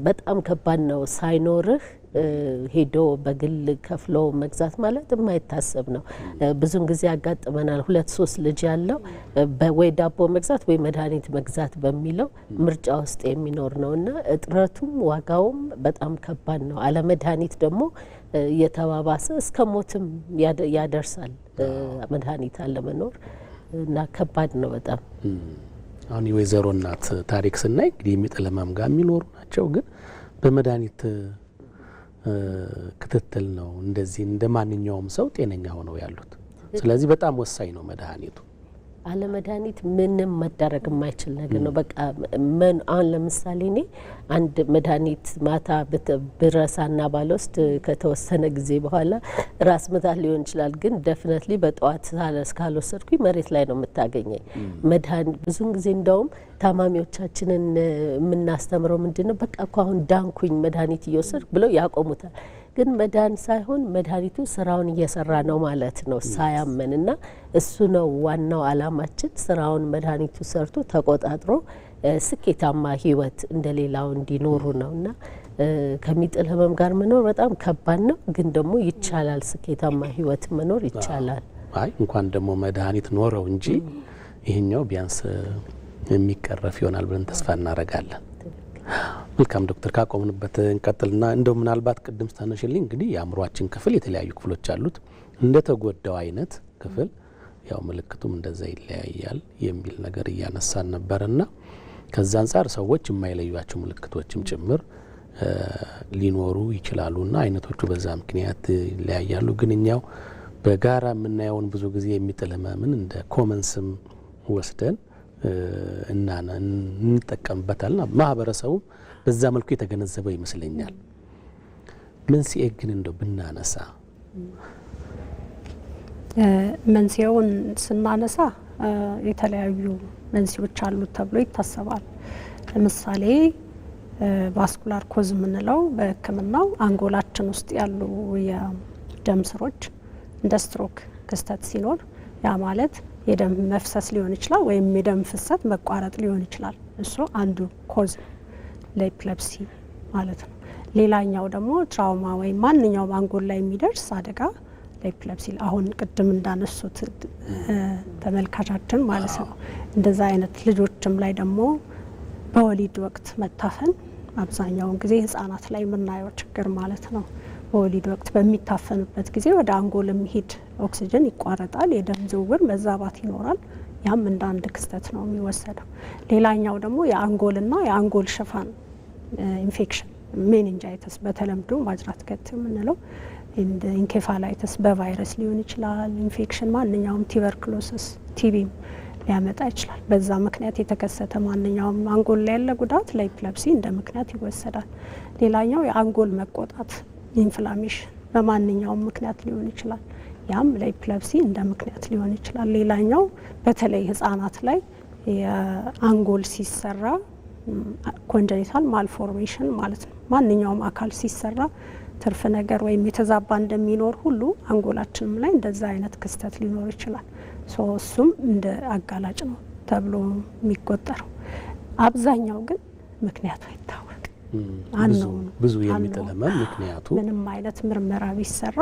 በጣም ከባድ ነው። ሳይኖርህ ሄዶ በግል ከፍሎ መግዛት ማለት የማይታሰብ ነው። ብዙን ጊዜ ያጋጥመናል። 2-3 ልጅ ያለው ወይ ዳቦ መግዛት ወይ መድኃኒት መግዛት በሚለው ምርጫ ውስጥ የሚኖር ነው እና እጥረቱም ዋጋውም በጣም ከባድ ነው። አለመድኃኒት ደግሞ የተባባሰ እስከ ሞትም ያደርሳል። መድኃኒት አለመኖር እና ከባድ ነው በጣም። አሁን የወይዘሮ እናት ታሪክ ስናይ እንግዲህ የሚጥል ህመም ጋር የሚኖሩ ናቸው። ግን በመድኃኒት ክትትል ነው እንደዚህ እንደ ማንኛውም ሰው ጤነኛ ሆነው ያሉት። ስለዚህ በጣም ወሳኝ ነው መድኃኒቱ። አለ መድኃኒት ምንም መደረግ የማይችል ነገር ነው። በቃ አሁን ለምሳሌ እኔ አንድ መድኃኒት ማታ ብረሳና ባልወስድ ከተወሰነ ጊዜ በኋላ ራስ ምታት ሊሆን ይችላል። ግን ደፍነትሊ በጠዋት ካልወሰድኩኝ መሬት ላይ ነው የምታገኘኝ። መድኃኒት ብዙን ጊዜ እንደውም ታማሚዎቻችንን የምናስተምረው ምንድነው በቃ እኮ አሁን ዳንኩኝ መድኃኒት እየወሰድኩ ብለው ያቆሙታል። ግን መዳን ሳይሆን መድኃኒቱ ስራውን እየሰራ ነው ማለት ነው ሳያመን እና እሱ ነው ዋናው አላማችን። ስራውን መድኃኒቱ ሰርቶ ተቆጣጥሮ ስኬታማ ህይወት እንደሌላው እንዲኖሩ ነውና ከሚጥል ህመም ጋር መኖር በጣም ከባድ ነው። ግን ደግሞ ይቻላል፣ ስኬታማ ህይወት መኖር ይቻላል። አይ እንኳን ደግሞ መድኃኒት ኖረው እንጂ ይሄኛው ቢያንስ የሚቀረፍ ይሆናል ብለን ተስፋ እናደርጋለን። መልካም ዶክተር፣ ካቆምንበት እንቀጥልና እንደው ምናልባት ቅድም ስታነሽልኝ እንግዲህ የአእምሯችን ክፍል የተለያዩ ክፍሎች አሉት። እንደ ተጎዳው አይነት ክፍል ያው ምልክቱም እንደዛ ይለያያል የሚል ነገር እያነሳን ነበርና ከዛ አንጻር ሰዎች የማይለዩዋቸው ምልክቶችም ጭምር ሊኖሩ ይችላሉና አይነቶቹ በዛ ምክንያት ይለያያሉ። ግን እኛው በጋራ የምናየውን ብዙ ጊዜ የሚጥል ህመምን እንደ ኮመን ስም ወስደን እንጠቀምበታልና ማህበረሰቡም በዛ መልኩ የተገነዘበው ይመስለኛል። መንስኤ ግን እንደው ብናነሳ መንስኤውን ስናነሳ የተለያዩ መንስኤዎች አሉት ተብሎ ይታሰባል። ለምሳሌ ቫስኩላር ኮዝ የምንለው በሕክምናው አንጎላችን ውስጥ ያሉ የደም ስሮች እንደ ስትሮክ ክስተት ሲኖር ያ ማለት የደም መፍሰስ ሊሆን ይችላል ወይም የደም ፍሰት መቋረጥ ሊሆን ይችላል። እሱ አንዱ ኮዝ ለኤፒሌፕሲ ማለት ነው። ሌላኛው ደግሞ ትራውማ ወይም ማንኛውም አንጎል ላይ የሚደርስ አደጋ ለኤፒሌፕሲ አሁን ቅድም እንዳነሱት ተመልካቻችን ማለት ነው። እንደዛ አይነት ልጆችም ላይ ደግሞ በወሊድ ወቅት መታፈን አብዛኛውን ጊዜ ህጻናት ላይ የምናየው ችግር ማለት ነው። በወሊድ ወቅት በሚታፈኑበት ጊዜ ወደ አንጎል የሚሄድ ኦክሲጅን ይቋረጣል፣ የደም ዝውውር መዛባት ይኖራል። ያም እንደ አንድ ክስተት ነው የሚወሰደው። ሌላኛው ደግሞ የአንጎልና የአንጎል ሽፋን ኢንፌክሽን ሜኒንጃይተስ በተለምዶ ማጅራት ገት የምንለው ኢንኬፋላይተስ በቫይረስ ሊሆን ይችላል። ኢንፌክሽን ማንኛውም ቱበርኩሎሲስ ቲቢም ሊያመጣ ይችላል። በዛ ምክንያት የተከሰተ ማንኛውም አንጎል ላይ ያለ ጉዳት ለኤፒሌፕሲ እንደ ምክንያት ይወሰዳል። ሌላኛው የአንጎል መቆጣት ኢንፍላሜሽን በማንኛውም ምክንያት ሊሆን ይችላል። ያም ለኤፒሌፕሲ እንደ ምክንያት ሊሆን ይችላል። ሌላኛው በተለይ ህጻናት ላይ የአንጎል ሲሰራ ኮንጀኒታል ማልፎርሜሽን ማለት ነው። ማንኛውም አካል ሲሰራ ትርፍ ነገር ወይም የተዛባ እንደሚኖር ሁሉ አንጎላችንም ላይ እንደዛ አይነት ክስተት ሊኖር ይችላል። እሱም እንደ አጋላጭ ነው ተብሎ የሚቆጠረው። አብዛኛው ግን ምክንያቱ አይታወቅም። ብዙ የሚጥል ህመም ምክንያቱ ምንም አይነት ምርመራ ቢሰራ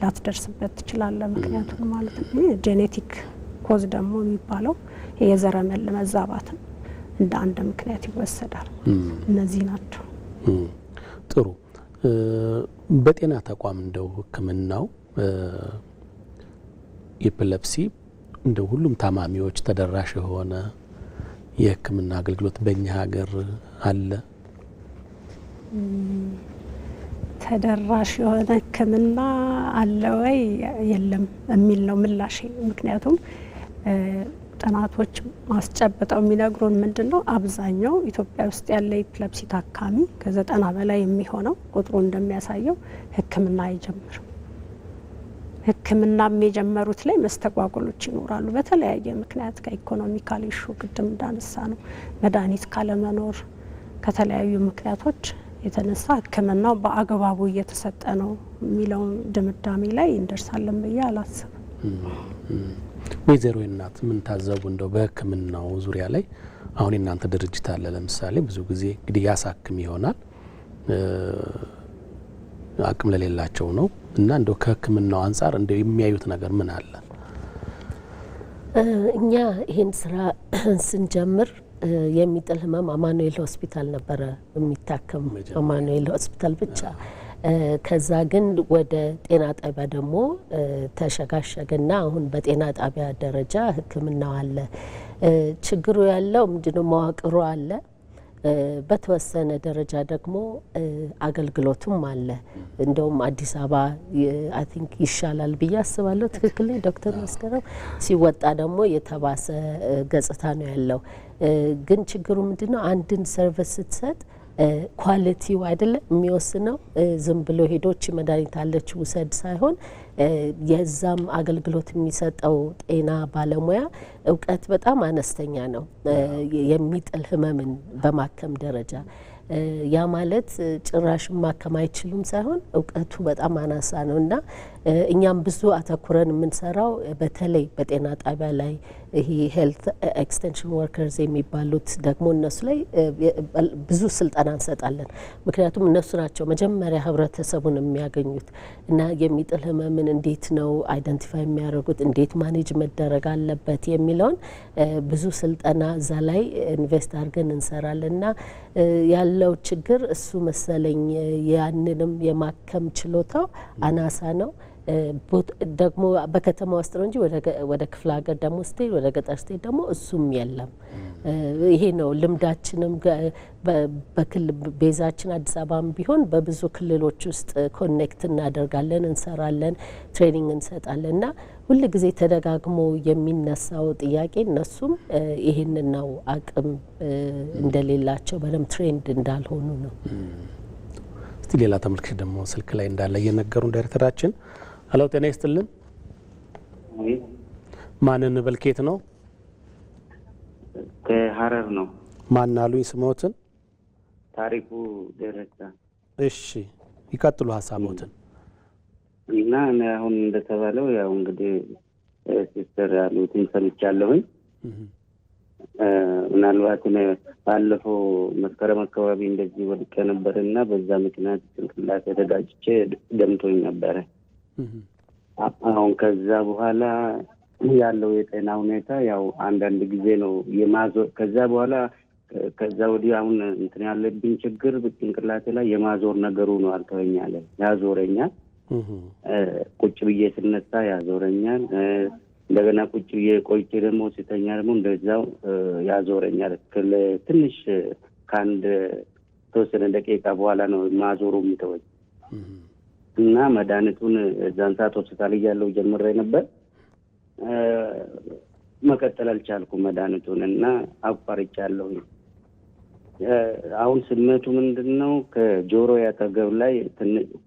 ላትደርስበት ትችላለ ምክንያቱን ማለት ነው። ጄኔቲክ ኮዝ ደግሞ የሚባለው የዘረመል መዛባትን እንደ አንድ ምክንያት ይወሰዳል። እነዚህ ናቸው። ጥሩ። በጤና ተቋም እንደው ህክምናው ኤፒሌፕሲ እንደው ሁሉም ታማሚዎች ተደራሽ የሆነ የህክምና አገልግሎት በእኛ ሀገር አለ? ተደራሽ የሆነ ህክምና አለ ወይ የለም የሚል ነው ምላሽ። ምክንያቱም ጥናቶች ማስጨብጠው የሚነግሩን ምንድነው አብዛኛው ኢትዮጵያ ውስጥ ያለ ኤፒሌፕሲ ታካሚ ከ90 በላይ የሚሆነው ቁጥሩ እንደሚያሳየው ህክምና አይጀምርም። ህክምናም የጀመሩት ላይ መስተጓጎሎች ይኖራሉ። በተለያየ ምክንያት ከኢኮኖሚካል ኢሹ ቅድም እንዳነሳ ነው መድኃኒት ካለመኖር ከተለያዩ ምክንያቶች የተነሳ ህክምናው በአግባቡ እየተሰጠ ነው የሚለውን ድምዳሜ ላይ እንደርሳለን ብዬ አላስብም። ወይዘሮ እናት ምን ታዘቡ እንደው በህክምናው ዙሪያ ላይ? አሁን እናንተ ድርጅት አለ ለምሳሌ ብዙ ጊዜ እንግዲህ ያሳክም ይሆናል አቅም ለሌላቸው ነው እና እንደው ከህክምናው አንጻር እንደው የሚያዩት ነገር ምን አለ? እኛ ይህን ስራ ስንጀምር የሚጥል ህመም አማኑኤል ሆስፒታል ነበረ የሚታከም አማኑኤል ሆስፒታል ብቻ። ከዛ ግን ወደ ጤና ጣቢያ ደግሞ ተሸጋሸገና አሁን በጤና ጣቢያ ደረጃ ህክምናው አለ። ችግሩ ያለው ምንድነው መዋቅሩ አለ፣ በተወሰነ ደረጃ ደግሞ አገልግሎቱም አለ። እንደውም አዲስ አበባ አይ ቲንክ ይሻላል ብዬ አስባለሁ። ትክክል ነው ዶክተር መስከረም? ሲወጣ ደግሞ የተባሰ ገጽታ ነው ያለው። ግን ችግሩ ምንድነው አንድን ሰርቪስ ስትሰጥ ኳሊቲው አይደለም የሚወስነው። ዝም ብሎ ሄዶች መድኃኒት አለች ውሰድ ሳይሆን የዛም አገልግሎት የሚሰጠው ጤና ባለሙያ እውቀት በጣም አነስተኛ ነው የሚጥል ህመምን በማከም ደረጃ። ያ ማለት ጭራሽ ማከም አይችሉም ሳይሆን እውቀቱ በጣም አናሳ ነው እና እኛም ብዙ አተኩረን የምንሰራው በተለይ በጤና ጣቢያ ላይ ይሄ ሄልት ኤክስቴንሽን ወርከርስ የሚባሉት ደግሞ እነሱ ላይ ብዙ ስልጠና እንሰጣለን። ምክንያቱም እነሱ ናቸው መጀመሪያ ህብረተሰቡን የሚያገኙት እና የሚጥል ህመምን እንዴት ነው አይደንቲፋይ የሚያደርጉት፣ እንዴት ማኔጅ መደረግ አለበት የሚለውን ብዙ ስልጠና እዛ ላይ ኢንቨስት አድርገን እንሰራለን እና ያለው ችግር እሱ መሰለኝ። ያንንም የማከም ችሎታው አናሳ ነው። ደግሞ በከተማ ውስጥ ነው እንጂ ወደ ክፍለ ሀገር ደግሞ ስትሄድ ወደ ገጠር ስትሄድ ደግሞ እሱም የለም። ይሄ ነው ልምዳችንም። በክልል ቤዛችን አዲስ አበባም ቢሆን በብዙ ክልሎች ውስጥ ኮኔክት እናደርጋለን፣ እንሰራለን፣ ትሬኒንግ እንሰጣለን እና ሁል ጊዜ ተደጋግሞ የሚነሳው ጥያቄ እነሱም ይሄንን ነው አቅም እንደሌላቸው በደንብ ትሬንድ እንዳልሆኑ ነው። እስቲ ሌላ ተመልካች ደግሞ ስልክ ላይ እንዳለ እየነገሩን ዳይሬክተራችን። ሄሎ ጤና ይስጥልን። ማንን በልኬት ነው? ከሀረር ነው። ማን አሉኝ ስሞትን? ታሪኩ ደረሳ። እሺ ይቀጥሉ ሀሳቦትን። እና አሁን እንደተባለው ያው እንግዲህ ሲስተር ያሉትን ሰምቻለሁኝ። ምናልባት ባለፈው መስከረም አካባቢ እንደዚህ ወድቄ ነበርና በዛ ምክንያት ጭንቅላት ተጋጭቼ ደምቶኝ ነበረ። አሁን ከዛ በኋላ ያለው የጤና ሁኔታ ያው አንዳንድ ጊዜ ነው የማዞር ከዛ በኋላ ከዛ ወዲህ አሁን እንትን ያለብኝ ችግር ጭንቅላቴ ላይ የማዞር ነገሩ ነው አልተወኛለ። ያዞረኛል። ቁጭ ብዬ ስነሳ ያዞረኛል። እንደገና ቁጭ ብዬ ቆይቼ ደግሞ ሲተኛ ደግሞ እንደዛው ያዞረኛል። ትንሽ ከአንድ ተወሰነ ደቂቃ በኋላ ነው ማዞሩ የሚተወኝ እና መድኃኒቱን እዛን ሰዓት ሆስፒታል እያለሁ ጀምሬ ነበር። መቀጠል አልቻልኩም መድኃኒቱን እና አቋርጫለሁ። አሁን ስሜቱ ምንድን ነው? ከጆሮ ያጠገብ ላይ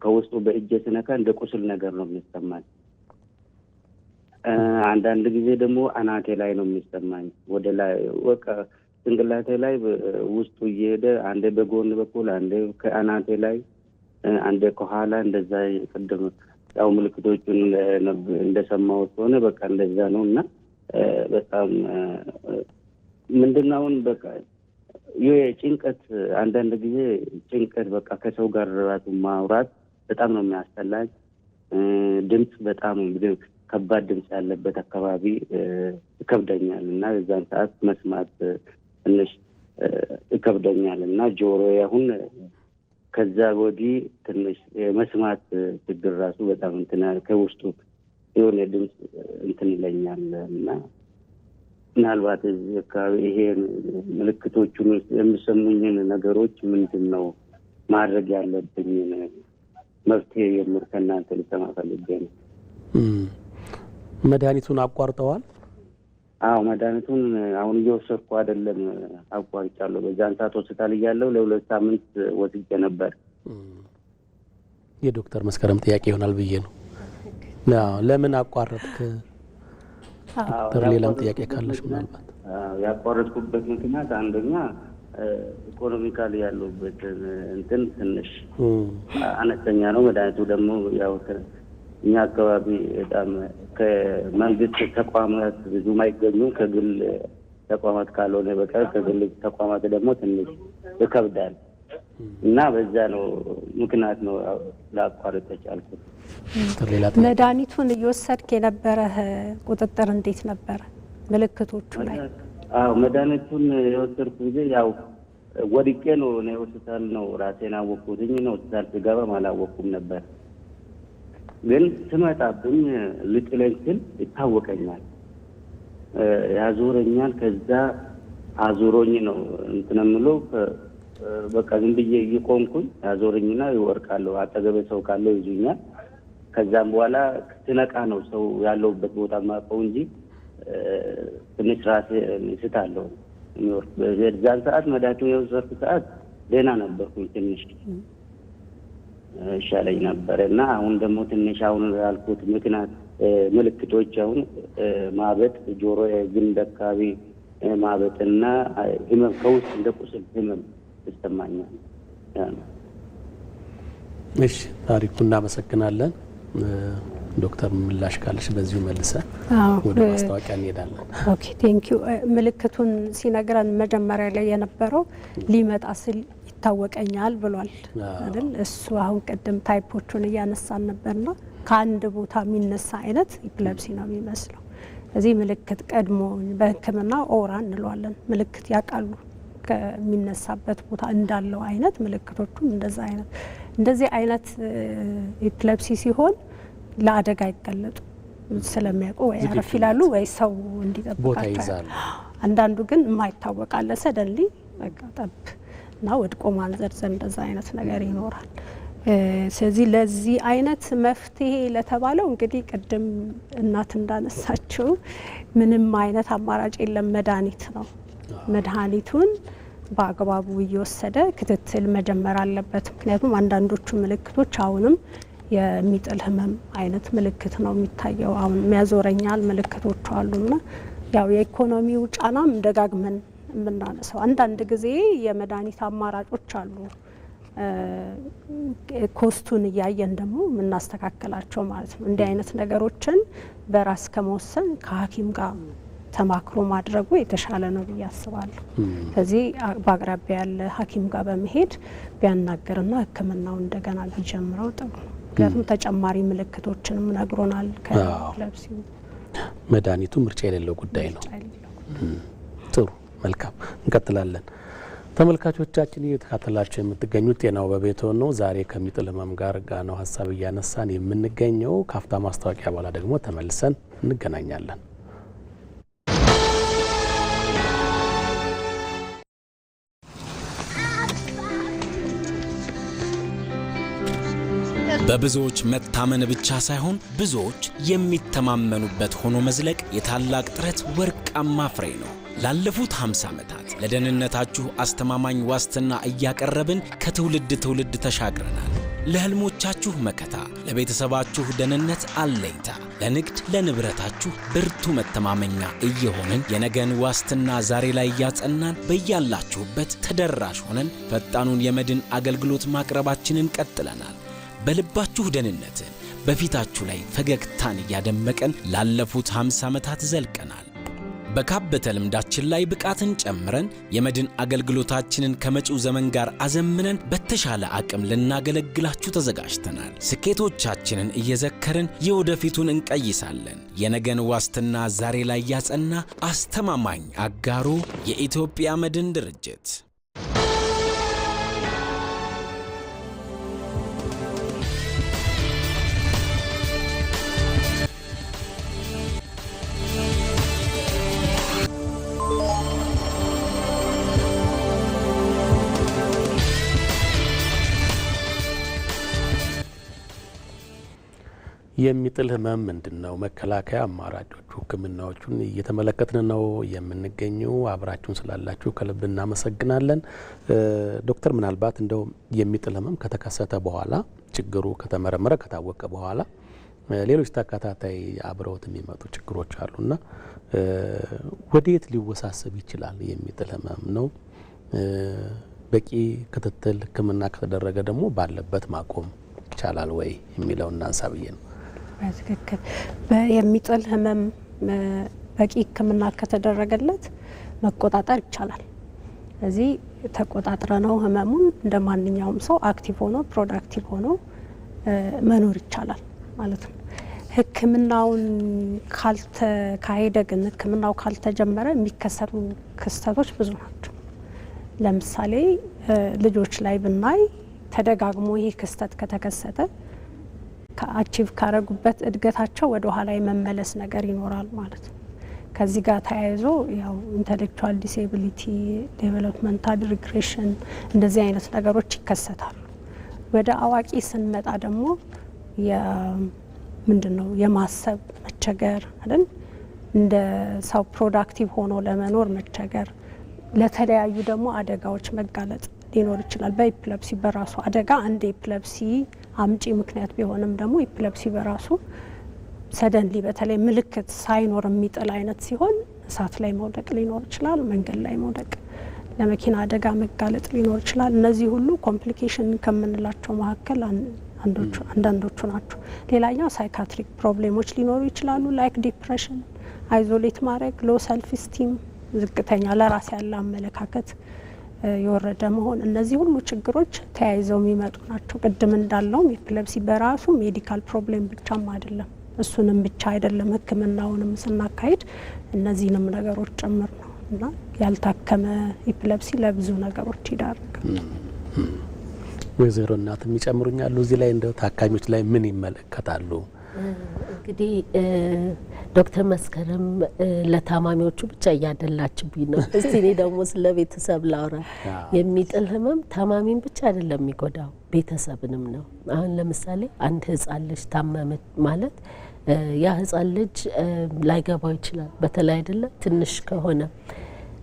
ከውስጡ በእጄ ስነካ እንደ ቁስል ነገር ነው የሚሰማኝ። አንዳንድ ጊዜ ደግሞ አናቴ ላይ ነው የሚሰማኝ። ወደ ላይ በቃ ጭንቅላቴ ላይ ውስጡ እየሄደ አንዴ በጎን በኩል አንዴ ከአናቴ ላይ አንዴ ከኋላ እንደዛ ቅድም ያው ምልክቶቹን እንደሰማሁት ሆነ በቃ እንደዛ ነው እና በጣም ምንድነው አሁን በቃ የጭንቀት አንዳንድ ጊዜ ጭንቀት በቃ ከሰው ጋር ራሱ ማውራት በጣም ነው የሚያስጠላኝ። ድምፅ በጣም ከባድ ድምፅ ያለበት አካባቢ ይከብደኛል እና የዛን ሰዓት መስማት ትንሽ ይከብደኛል እና ጆሮዬ አሁን ከዛ ወዲህ ትንሽ የመስማት ችግር ራሱ በጣም እንትን ከውስጡ የሆነ ድምፅ እንትን ይለኛል እና ምናልባት እዚህ አካባቢ ይሄ ምልክቶቹን የሚሰሙኝን ነገሮች ምንድን ነው ማድረግ ያለብኝን መፍትሄ የምር ከእናንተ ልሰማ ፈልጌ ነው። መድኃኒቱን አቋርጠዋል? አዎ መድኃኒቱን አሁን እየወሰድኩ አይደለም፣ አቋርጫለሁ። በዛን ሰዓት ሆስፒታል እያለሁ ለ2 ሳምንት ወስጄ ነበር። የዶክተር መስከረም ጥያቄ ይሆናል ብዬ ነው። ለምን አቋረጥክ? ዶክተር ሌላም ጥያቄ ካለሽ ምናልባት። ያቋረጥኩበት ምክንያት አንደኛ ኢኮኖሚካሊ ያለሁበት እንትን ትንሽ አነስተኛ ነው። መድኃኒቱ ደግሞ ያው እኛ አካባቢ በጣም ከመንግስት ተቋማት ብዙም አይገኙም። ከግል ተቋማት ካልሆነ በቀር ከግል ተቋማት ደግሞ ትንሽ ይከብዳል እና በዛ ነው ምክንያት ነው ላቋርጥ የቻልኩት። መድኃኒቱን እየወሰድክ የነበረህ ቁጥጥር እንዴት ነበረ? ምልክቶቹ ላይ? አዎ መድኃኒቱን የወሰድኩ ጊዜ ያው ወድቄ ነው እኔ ሆስፒታል ነው ራሴን አወቅኩትኝ ነው ሆስፒታል ስገባም አላወቅኩም ነበር። ግን ስመጣብኝ ልጥለኝ ስል ይታወቀኛል፣ ያዞረኛል። ከዛ አዞሮኝ ነው እንትን የምለው በቃ ዝም ብዬ እየቆምኩኝ ያዞረኝና ይወርቃለሁ። አጠገቤ ሰው ካለ ይዙኛል። ከዛም በኋላ ስነቃ ነው ሰው ያለውበት ቦታ ማውቀው እንጂ ትንሽ ራሴ ስታለሁ የሚወርቅ። በዛን ሰዓት መድኃኒቱን የወሰድኩ ሰዓት ደህና ነበርኩኝ፣ ትንሽ ይሻለኝ ነበር እና አሁን ደግሞ ትንሽ አሁን ያልኩት ምክንያት ምልክቶች አሁን ማበጥ፣ ጆሮ ግንድ አካባቢ ማበጥና ህመም ከውስጥ እንደ ቁስል ህመም ይሰማኛል። እሺ ታሪኩ እናመሰግናለን። ዶክተር ምላሽ ካለሽ በዚሁ መልሰ ወደ ማስታወቂያ እንሄዳለን። ኦኬ ቴንክ ዩ። ምልክቱን ሲነግረን መጀመሪያ ላይ የነበረው ሊመጣ ስል ይታወቀኛል ብሏል አይደል? እሱ አሁን ቅድም ታይፖቹን እያነሳን ነበርና ከአንድ ቦታ የሚነሳ አይነት ኢፕለፕሲ ነው የሚመስለው። እዚህ ምልክት ቀድሞ በሕክምና ኦራ እንለዋለን። ምልክት ያውቃሉ ከሚነሳበት ቦታ እንዳለው አይነት ምልክቶቹም እንደዚህ አይነት ኢፕለፕሲ ሲሆን ለአደጋ አይጋለጡ ስለሚያውቁ ወይ አረፍ ይላሉ ወይ ሰው እንዲጠብቃቸው ይዛሉ። አንዳንዱ ግን የማይታወቅ አለ ሰደንሊ በቃ ጠብ እና ወድቆ ማንዘርዘር እንደዛ አይነት ነገር ይኖራል። ስለዚህ ለዚህ አይነት መፍትሄ ለተባለው እንግዲህ ቅድም እናት እንዳነሳችው ምንም አይነት አማራጭ የለም፣ መድኃኒት ነው። መድኃኒቱን በአግባቡ እየወሰደ ክትትል መጀመር አለበት። ምክንያቱም አንዳንዶቹ ምልክቶች አሁንም የሚጥል ህመም አይነት ምልክት ነው የሚታየው። አሁን የሚያዞረኛል ምልክቶቹ አሉና ያው የኢኮኖሚው ጫናም ደጋግመን የምናነሳው አንዳንድ ጊዜ የመድኃኒት አማራጮች አሉ ኮስቱን እያየን ደግሞ የምናስተካከላቸው ማለት ነው። እንዲህ አይነት ነገሮችን በራስ ከመወሰን ከሐኪም ጋር ተማክሮ ማድረጉ የተሻለ ነው ብዬ አስባለሁ። ስለዚህ በአቅራቢያ ያለ ሐኪም ጋር በመሄድ ቢያናገርና ሕክምናው እንደገና ቢጀምረው ጥሩ ነው። ምክንያቱም ተጨማሪ ምልክቶችንም ነግሮናል። ከኤፒሌፕሲው መድኃኒቱ ምርጫ የሌለው ጉዳይ ነው። ጥሩ መልካም፣ እንቀጥላለን። ተመልካቾቻችን እየተከታተላችሁ የምትገኙት ጤናው በቤትዎ ነው። ዛሬ ከሚጥል ህመም ጋር ነው ሀሳብ እያነሳን የምንገኘው። ካፍታ ማስታወቂያ በኋላ ደግሞ ተመልሰን እንገናኛለን። በብዙዎች መታመን ብቻ ሳይሆን ብዙዎች የሚተማመኑበት ሆኖ መዝለቅ የታላቅ ጥረት ወርቃማ ፍሬ ነው። ላለፉት 50 ዓመታት ለደህንነታችሁ አስተማማኝ ዋስትና እያቀረብን ከትውልድ ትውልድ ተሻግረናል። ለህልሞቻችሁ መከታ፣ ለቤተሰባችሁ ደህንነት አለኝታ፣ ለንግድ ለንብረታችሁ ብርቱ መተማመኛ እየሆንን የነገን ዋስትና ዛሬ ላይ እያጸናን በያላችሁበት ተደራሽ ሆነን ፈጣኑን የመድን አገልግሎት ማቅረባችንን ቀጥለናል። በልባችሁ ደህንነትን በፊታችሁ ላይ ፈገግታን እያደመቀን ላለፉት 50 ዓመታት ዘልቀናል። በካበተ ልምዳችን ላይ ብቃትን ጨምረን የመድን አገልግሎታችንን ከመጪው ዘመን ጋር አዘምነን በተሻለ አቅም ልናገለግላችሁ ተዘጋጅተናል። ስኬቶቻችንን እየዘከርን የወደፊቱን እንቀይሳለን። የነገን ዋስትና ዛሬ ላይ ያጸና አስተማማኝ አጋሮ የኢትዮጵያ መድን ድርጅት። የሚጥል ህመም ምንድነው? መከላከያ አማራጮቹ፣ ህክምናዎቹን እየተመለከትን ነው የምንገኘው። አብራችሁን ስላላችሁ ከልብ እናመሰግናለን። ዶክተር ምናልባት እንደው የሚጥል ህመም ከተከሰተ በኋላ ችግሩ ከተመረመረ ከታወቀ በኋላ ሌሎች ተከታታይ አብረውት የሚመጡ ችግሮች አሉና ወዴት ሊወሳሰብ ይችላል? የሚጥል ህመም ነው። በቂ ክትትል ህክምና ከተደረገ ደግሞ ባለበት ማቆም ይቻላል ወይ የሚለውን እናንሳ ብዬ ነው። በትክክል የሚጥል ህመም በቂ ህክምና ከተደረገለት መቆጣጠር ይቻላል። ስለዚህ ተቆጣጥረ ነው ህመሙን እንደ ማንኛውም ሰው አክቲቭ ሆኖ ፕሮዳክቲቭ ሆኖ መኖር ይቻላል ማለት ነው። ህክምናውን ካልተካሄደ ግን ህክምናው ካልተጀመረ የሚከሰቱ ክስተቶች ብዙ ናቸው። ለምሳሌ ልጆች ላይ ብናይ ተደጋግሞ ይህ ክስተት ከተከሰተ ከአቺቭ ካረጉበት እድገታቸው ወደ ኋላ የመመለስ ነገር ይኖራል ማለት ነው። ከዚህ ጋር ተያይዞ ያው ኢንተሌክቹዋል ዲሴቢሊቲ፣ ዴቨሎፕመንታል ሪግሬሽን እንደዚህ አይነት ነገሮች ይከሰታሉ። ወደ አዋቂ ስንመጣ ደግሞ ምንድነው የማሰብ መቸገር አይደል? እንደ ሰው ፕሮዳክቲቭ ሆኖ ለመኖር መቸገር፣ ለተለያዩ ደግሞ አደጋዎች መጋለጥ ሊኖር ይችላል። በኢፒሌፕሲ በራሱ አደጋ አንድ ኤፒሌፕሲ አምጪ ምክንያት ቢሆንም ደግሞ ኢፒሌፕሲ በራሱ ሰደንሊ በተለይ ምልክት ሳይኖር የሚጥል አይነት ሲሆን እሳት ላይ መውደቅ ሊኖር ይችላል፣ መንገድ ላይ መውደቅ፣ ለመኪና አደጋ መጋለጥ ሊኖር ይችላል። እነዚህ ሁሉ ኮምፕሊኬሽን ከምንላቸው መካከል አንዳንዶቹ ናቸው። ሌላኛው ሳይካትሪክ ፕሮብሌሞች ሊኖሩ ይችላሉ። ላይክ ዲፕሬሽን፣ አይዞሌት ማድረግ፣ ሎ ሰልፍ ስቲም፣ ዝቅተኛ ለራስ ያለ አመለካከት የወረደ መሆን፣ እነዚህ ሁሉ ችግሮች ተያይዘው የሚመጡ ናቸው። ቅድም እንዳለውም ኤፒሌፕሲ በራሱ ሜዲካል ፕሮብሌም ብቻም አይደለም፣ እሱንም ብቻ አይደለም። ሕክምናውንም ስናካሄድ እነዚህንም ነገሮች ጭምር ነው እና ያልታከመ ኤፒሌፕሲ ለብዙ ነገሮች ይዳርጋል። ወይዘሮ እናት የሚጨምሩኛሉ እዚህ ላይ እንደው ታካሚዎች ላይ ምን ይመለከታሉ? እንግዲህ ዶክተር መስከረም ለታማሚዎቹ ብቻ እያደላችብኝ ነው። እስቲ እኔ ደግሞ ስለ ቤተሰብ ላውራ። የሚጥል ህመም ታማሚን ብቻ አይደለም የሚጎዳው ቤተሰብንም ነው። አሁን ለምሳሌ አንድ ህጻን ልጅ ታመመ ማለት ያ ህጻን ልጅ ላይገባው ይችላል። በተለይ አይደለ ትንሽ ከሆነ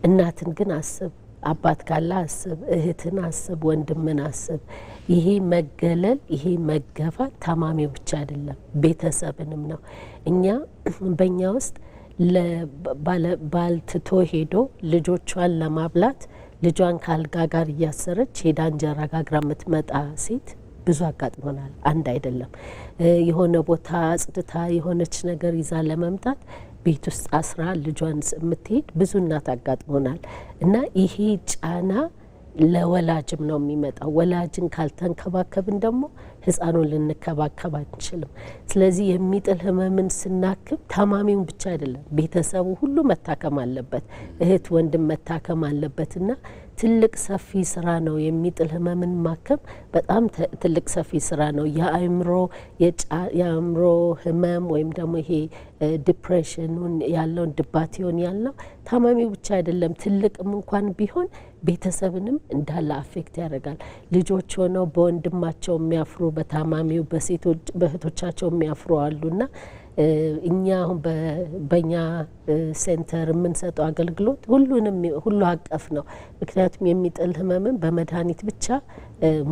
እናትን ግን አስብ፣ አባት ካለ አስብ፣ እህትን አስብ፣ ወንድምን አስብ። ይሄ መገለል ይሄ መገፋት ታማሚው ብቻ አይደለም ቤተሰብንም ነው። እኛ በእኛ ውስጥ ባልትቶ ሄዶ ልጆቿን ለማብላት ልጇን ከአልጋ ጋር እያሰረች ሄዳ እንጀራ ጋግራ የምትመጣ ሴት ብዙ አጋጥሞናል። አንድ አይደለም። የሆነ ቦታ አጽድታ የሆነች ነገር ይዛ ለመምጣት ቤት ውስጥ አስራ ልጇን የምትሄድ ብዙ እናት አጋጥሞናል። እና ይሄ ጫና ለወላጅም ነው የሚመጣው። ወላጅን ካልተንከባከብን ደግሞ ህፃኑን ልንከባከብ አንችልም። ስለዚህ የሚጥል ህመምን ስናክም ታማሚውን ብቻ አይደለም ቤተሰቡ ሁሉ መታከም አለበት፣ እህት ወንድም መታከም አለበት። እና ትልቅ ሰፊ ስራ ነው የሚጥል ህመምን ማከም፣ በጣም ትልቅ ሰፊ ስራ ነው። የአእምሮ ህመም ወይም ደግሞ ይሄ ዲፕሬሽኑን ያለውን ድባቴውን ያለው ታማሚው ብቻ አይደለም። ትልቅም እንኳን ቢሆን ቤተሰብንም እንዳለ አፌክት ያደርጋል። ልጆች ሆነው በወንድማቸው የሚያፍሩ፣ በታማሚው በእህቶቻቸው የሚያፍሩ አሉና እኛ አሁን በእኛ ሴንተር የምንሰጠው አገልግሎት ሁሉ አቀፍ ነው። ምክንያቱም የሚጥል ህመምን በመድኃኒት ብቻ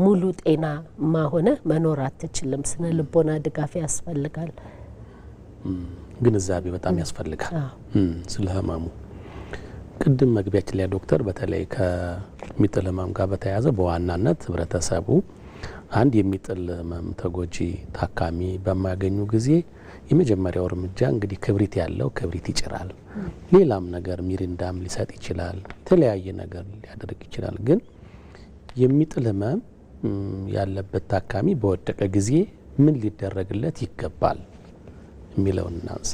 ሙሉ ጤናማ ሆነ መኖር አትችልም። ስነ ልቦና ድጋፍ ያስፈልጋል፣ ግንዛቤ በጣም ያስፈልጋል ስለ ህመሙ። ቅድም መግቢያችን ላይ ዶክተር በተለይ ከሚጥል ህመም ጋር በተያያዘ በዋናነት ህብረተሰቡ አንድ የሚጥል ህመም ተጎጂ ታካሚ በማያገኙ ጊዜ የመጀመሪያው እርምጃ እንግዲህ ክብሪት ያለው ክብሪት ይጭራል። ሌላም ነገር ሚሪንዳም ሊሰጥ ይችላል፣ የተለያየ ነገር ሊያደርግ ይችላል። ግን የሚጥል ህመም ያለበት ታካሚ በወደቀ ጊዜ ምን ሊደረግለት ይገባል የሚለውን እናንሳ።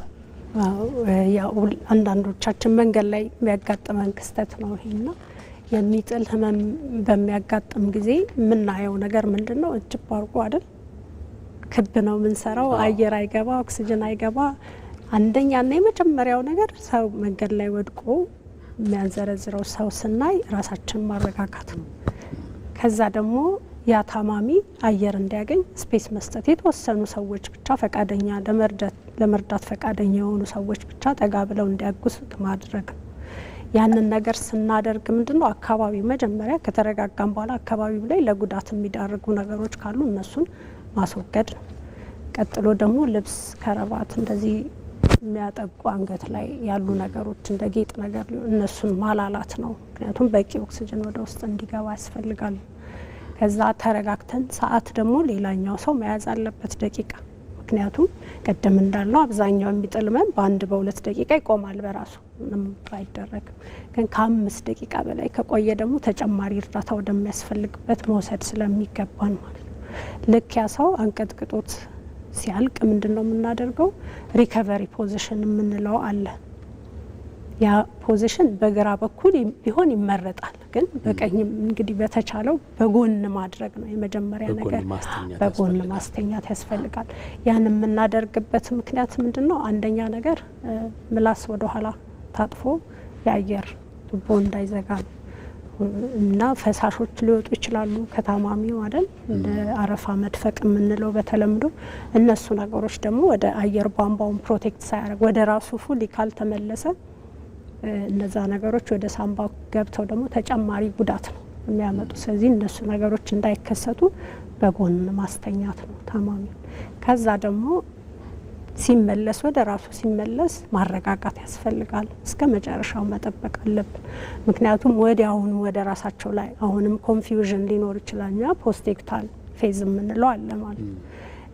ያው አንዳንዶቻችን መንገድ ላይ የሚያጋጥመን ክስተት ነው ይሄና የሚጥል ህመም በሚያጋጥም ጊዜ የምናየው ነገር ምንድን ነው? እጅብ አርጎ አይደል ክብ ነው የምንሰራው፣ አየር አይገባ፣ ኦክሲጅን አይገባ። አንደኛና የመጀመሪያው ነገር ሰው መንገድ ላይ ወድቆ የሚያንዘረዝረው ሰው ስናይ ራሳችን ማረጋጋት ነው። ከዛ ደግሞ ያ ታማሚ አየር እንዲያገኝ ስፔስ መስጠት፣ የተወሰኑ ሰዎች ብቻ ፈቃደኛ ለመርዳት ፈቃደኛ የሆኑ ሰዎች ብቻ ጠጋ ብለው እንዲያግዙት ማድረግ ነው። ያንን ነገር ስናደርግ ምንድነው አካባቢው መጀመሪያ ከተረጋጋም በኋላ አካባቢው ላይ ለጉዳት የሚዳርጉ ነገሮች ካሉ እነሱን ማስወገድ ነው። ቀጥሎ ደግሞ ልብስ፣ ከረባት እንደዚህ የሚያጠቁ አንገት ላይ ያሉ ነገሮች እንደ ጌጥ ነገር እነሱን ማላላት ነው። ምክንያቱም በቂ ኦክሲጅን ወደ ውስጥ እንዲገባ ያስፈልጋል። ከዛ ተረጋግተን ሰዓት ደግሞ ሌላኛው ሰው መያዝ አለበት ደቂቃ። ምክንያቱም ቅድም እንዳልነው አብዛኛው የሚጥል ህመም በ1-2 ደቂቃ ይቆማል በራሱ ምንም ባይደረግም። ግን ከ5 ደቂቃ በላይ ከቆየ ደግሞ ተጨማሪ እርዳታ ወደሚያስፈልግበት መውሰድ ስለሚገባን ማለት ነው። ልክ ያ ሰው አንቀጥቅጦት ሲያልቅ ምንድን ነው የምናደርገው? ሪከቨሪ ፖዚሽን የምንለው አለ። ያ ፖዚሽን በግራ በኩል ቢሆን ይመረጣል። ግን በቀኝም እንግዲህ በተቻለው በጎን ማድረግ ነው የመጀመሪያ ነገር። በጎን ማስተኛት ያስፈልጋል። ያን የምናደርግበት ምክንያት ምንድን ነው? አንደኛ ነገር ምላስ ወደ ኋላ ታጥፎ የአየር ቱቦ እንዳይዘጋ እና ፈሳሾች ሊወጡ ይችላሉ ከታማሚው አይደል፣ እንደ አረፋ መድፈቅ የምንለው በተለምዶ። እነሱ ነገሮች ደግሞ ወደ አየር ቧንቧውን ፕሮቴክት ሳያደርግ ወደ ራሱ ፉሊ ካልተመለሰ እነዛ ነገሮች ወደ ሳምባ ገብተው ደግሞ ተጨማሪ ጉዳት ነው የሚያመጡ። ስለዚህ እነሱ ነገሮች እንዳይከሰቱ በጎን ማስተኛት ነው ታማሚው። ከዛ ደግሞ ሲመለስ ወደ ራሱ ሲመለስ ማረጋጋት ያስፈልጋል። እስከ መጨረሻው መጠበቅ አለብን። ምክንያቱም ወዲያውኑ ወደ ራሳቸው ላይ አሁንም ኮንፊውዥን ሊኖር ይችላል። ያ ፖስቴክታል ፌዝ የምንለው አለ ማለት ነው።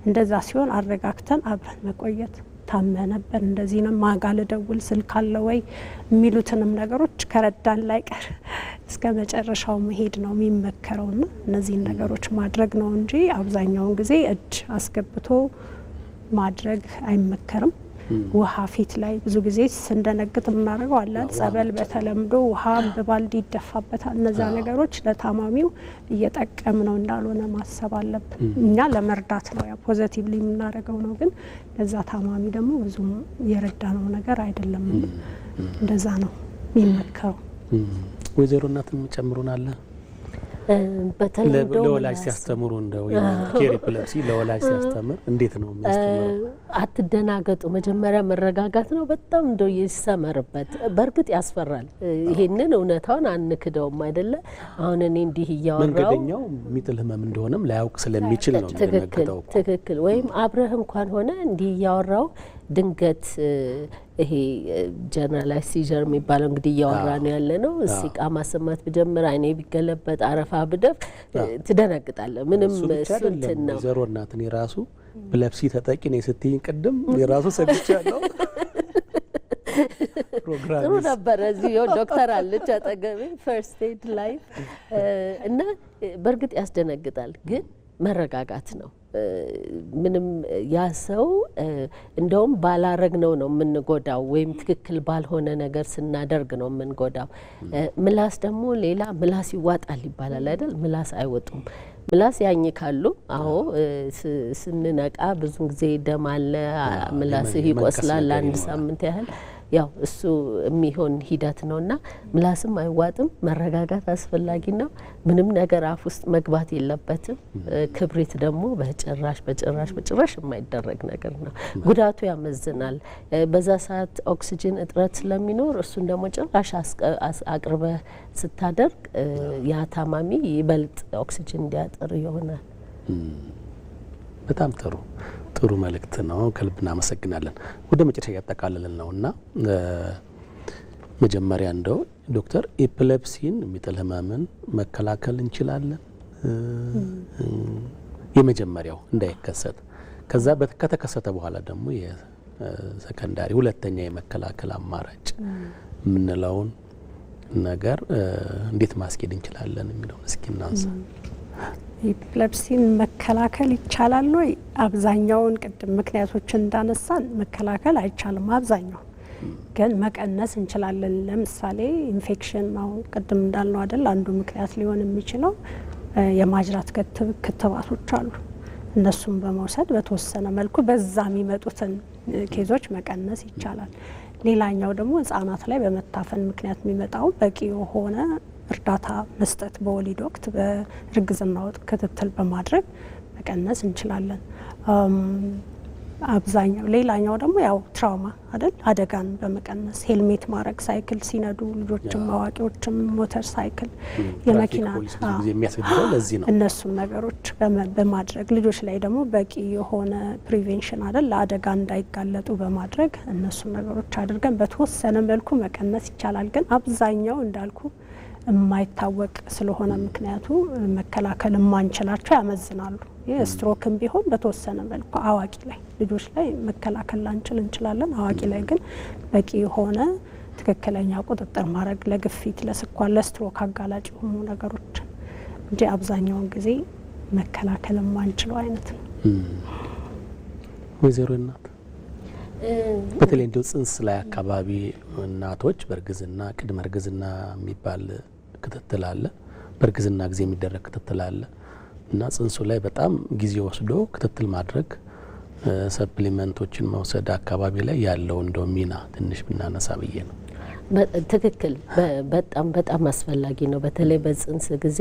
እንደዛ ሲሆን አረጋግተን አብረን መቆየት፣ ታመህ ነበር እንደዚህ ነው ማጋ ልደውል ስልክ አለ ወይ የሚሉትንም ነገሮች ከረዳን ላይ ቀር እስከ መጨረሻው መሄድ ነው የሚመከረውና እነዚህን ነገሮች ማድረግ ነው እንጂ አብዛኛውን ጊዜ እጅ አስገብቶ ማድረግ አይመከርም። ውሃ ፊት ላይ ብዙ ጊዜ ስንደነግጥ የምናደርገው አለ ጸበል በተለምዶ ውሃ በባልዲ ይደፋበታል። እነዛ ነገሮች ለታማሚው እየጠቀም ነው እንዳልሆነ ማሰብ አለብን። እኛ ለመርዳት ነው ያ ፖዚቲቭሊ የምናደርገው ነው፣ ግን ለዛ ታማሚ ደግሞ ብዙም የረዳ ነው ነገር አይደለም። እንደዛ ነው የሚመከረው። ወይዘሮ እናትም ጨምሩን አለ ለወላጅ ሲያስተምሩ እንደው የኬር ኤፒሌፕሲ ለወላጅ ሲያስተምር እንዴት ነው የሚያስተምረው? አትደናገጡ። መጀመሪያ መረጋጋት ነው። በጣም እንደው ይሰመርበት። በእርግጥ ያስፈራል። ይሄንን እውነታውን አንክደውም አይደለ? አሁን እኔ እንዲህ እያወራው መንገደኛው የሚጥል ህመም እንደሆነም ላያውቅ ስለሚችል ነው የሚደነግጠው። ትክክል። ወይም አብረህ እንኳን ሆነ እንዲህ እያወራው ድንገት ይሄ ጀነራላይዝ ሲጀር የሚባለው እንግዲህ እያወራ ነው ያለ ነው። ሲቃ ማሰማት ብጀምር አይኔ ቢገለበጥ አረፋ ብደፍ ትደነግጣለህ። ምንም እሱንትን ነው። ወይዘሮ እናትን የራሱ ኤፒሌፕሲ ተጠቂ ነኝ ስትይኝ ቅድም የራሱ ሰግቻለሁ። ጥሩ ነበረ። እዚህ ዶክተር አለች አጠገቤ ፈርስት ኤድ ላይፍ እና በእርግጥ ያስደነግጣል፣ ግን መረጋጋት ነው። ምንም ያ ሰው እንደውም ባላረግነው ነው የምንጎዳው፣ ወይም ትክክል ባልሆነ ነገር ስናደርግ ነው የምንጎዳው። ምላስ ደግሞ ሌላ ምላስ ይዋጣል ይባላል አይደል? ምላስ አይወጡም። ምላስ ያኝካሉ። አዎ ስንነቃ ብዙ ጊዜ ደም አለ፣ ምላስህ ይቆስላል አንድ ሳምንት ያህል። ያው እሱ የሚሆን ሂደት ነውና ምላስም አይዋጥም። መረጋጋት አስፈላጊ ነው። ምንም ነገር አፍ ውስጥ መግባት የለበትም። ክብሪት ደግሞ በጭራሽ የማይደረግ ነገር ነው። ጉዳቱ ያመዝናል። በዛ ሰዓት ኦክሲጅን እጥረት ስለሚኖር እሱን ደግሞ ጭራሽ አቅርበህ ስታደርግ ያ ታማሚ ይበልጥ ኦክሲጅን እንዲያጥር ይሆናል። በጣም ጥሩ መልእክት ነው። ከልብ እናመሰግናለን። ወደ መጨረሻ እያጠቃለልን ነው እና መጀመሪያ እንደው ዶክተር ኤፒሌፕሲን የሚጥል ህመምን መከላከል እንችላለን? የመጀመሪያው እንዳይከሰት፣ ከዛ ከተከሰተ በኋላ ደግሞ የሰከንዳሪ ሁለተኛ የመከላከል አማራጭ የምንለውን ነገር እንዴት ማስኬድ እንችላለን የሚለውን እስኪ እናንሳ። ኤፒሌፕሲን መከላከል ይቻላል ወይ? አብዛኛውን ቅድም ምክንያቶችን እንዳነሳን መከላከል አይቻልም። አብዛኛው ግን መቀነስ እንችላለን። ለምሳሌ ኢንፌክሽን፣ አሁን ቅድም እንዳልነው አይደል፣ አንዱ ምክንያት ሊሆን የሚችለው የማጅራት ክትባቶች አሉ። እነሱም በመውሰድ በተወሰነ መልኩ በዛ የሚመጡትን ኬዞች መቀነስ ይቻላል። ሌላኛው ደግሞ ህጻናት ላይ በመታፈን ምክንያት የሚመጣው በቂ የሆነ እርዳታ መስጠት፣ በወሊድ ወቅት በእርግዝና ወቅት ክትትል በማድረግ መቀነስ እንችላለን። አብዛኛው ሌላኛው ደግሞ ያው ትራውማ አይደል፣ አደጋን በመቀነስ ሄልሜት ማድረግ፣ ሳይክል ሲነዱ ልጆችም አዋቂዎችም ሞተር ሳይክል፣ የመኪና እነሱም ነገሮች በማድረግ ልጆች ላይ ደግሞ በቂ የሆነ ፕሪቬንሽን አይደል ለአደጋ እንዳይጋለጡ በማድረግ እነሱም ነገሮች አድርገን በተወሰነ መልኩ መቀነስ ይቻላል። ግን አብዛኛው እንዳልኩ የማይታወቅ ስለሆነ ምክንያቱ መከላከል የማንችላቸው ያመዝናሉ። ይህ ስትሮክም ቢሆን በተወሰነ መልኩ አዋቂ ላይ ልጆች ላይ መከላከል ላንችል እንችላለን። አዋቂ ላይ ግን በቂ የሆነ ትክክለኛ ቁጥጥር ማድረግ ለግፊት፣ ለስኳር፣ ለስትሮክ አጋላጭ የሆኑ ነገሮች እንጂ አብዛኛውን ጊዜ መከላከል የማንችለው አይነት ነው። ወይዘሮ እናት በተለይ እንዲሁ ጽንስ ላይ አካባቢ እናቶች በእርግዝና ቅድመ እርግዝና የሚባል ክትትል አለ፣ በእርግዝና ጊዜ የሚደረግ ክትትል አለ እና ጽንሱ ላይ በጣም ጊዜ ወስዶ ክትትል ማድረግ፣ ሰፕሊመንቶችን መውሰድ አካባቢ ላይ ያለው እንደው ሚና ትንሽ ብናነሳ ብዬ ነው። ትክክል። በጣም አስፈላጊ ነው። በተለይ በጽንስ ጊዜ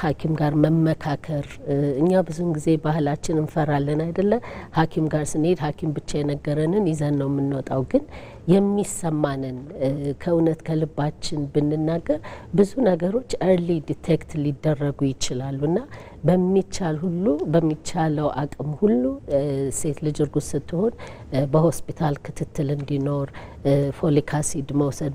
ሐኪም ጋር መመካከር። እኛ ብዙን ጊዜ ባህላችን እንፈራለን አይደለ? ሐኪም ጋር ስንሄድ ሐኪም ብቻ የነገረንን ይዘን ነው የምንወጣው። ግን የሚሰማንን ከእውነት ከልባችን ብንናገር ብዙ ነገሮች ኤርሊ ዲቴክት ሊደረጉ ይችላሉ እና በሚቻል ሁሉ በሚቻለው አቅም ሁሉ ሴት ልጅ እርጉዝ ስትሆን በሆስፒታል ክትትል እንዲኖር ፎሊክ አሲድ መውሰድ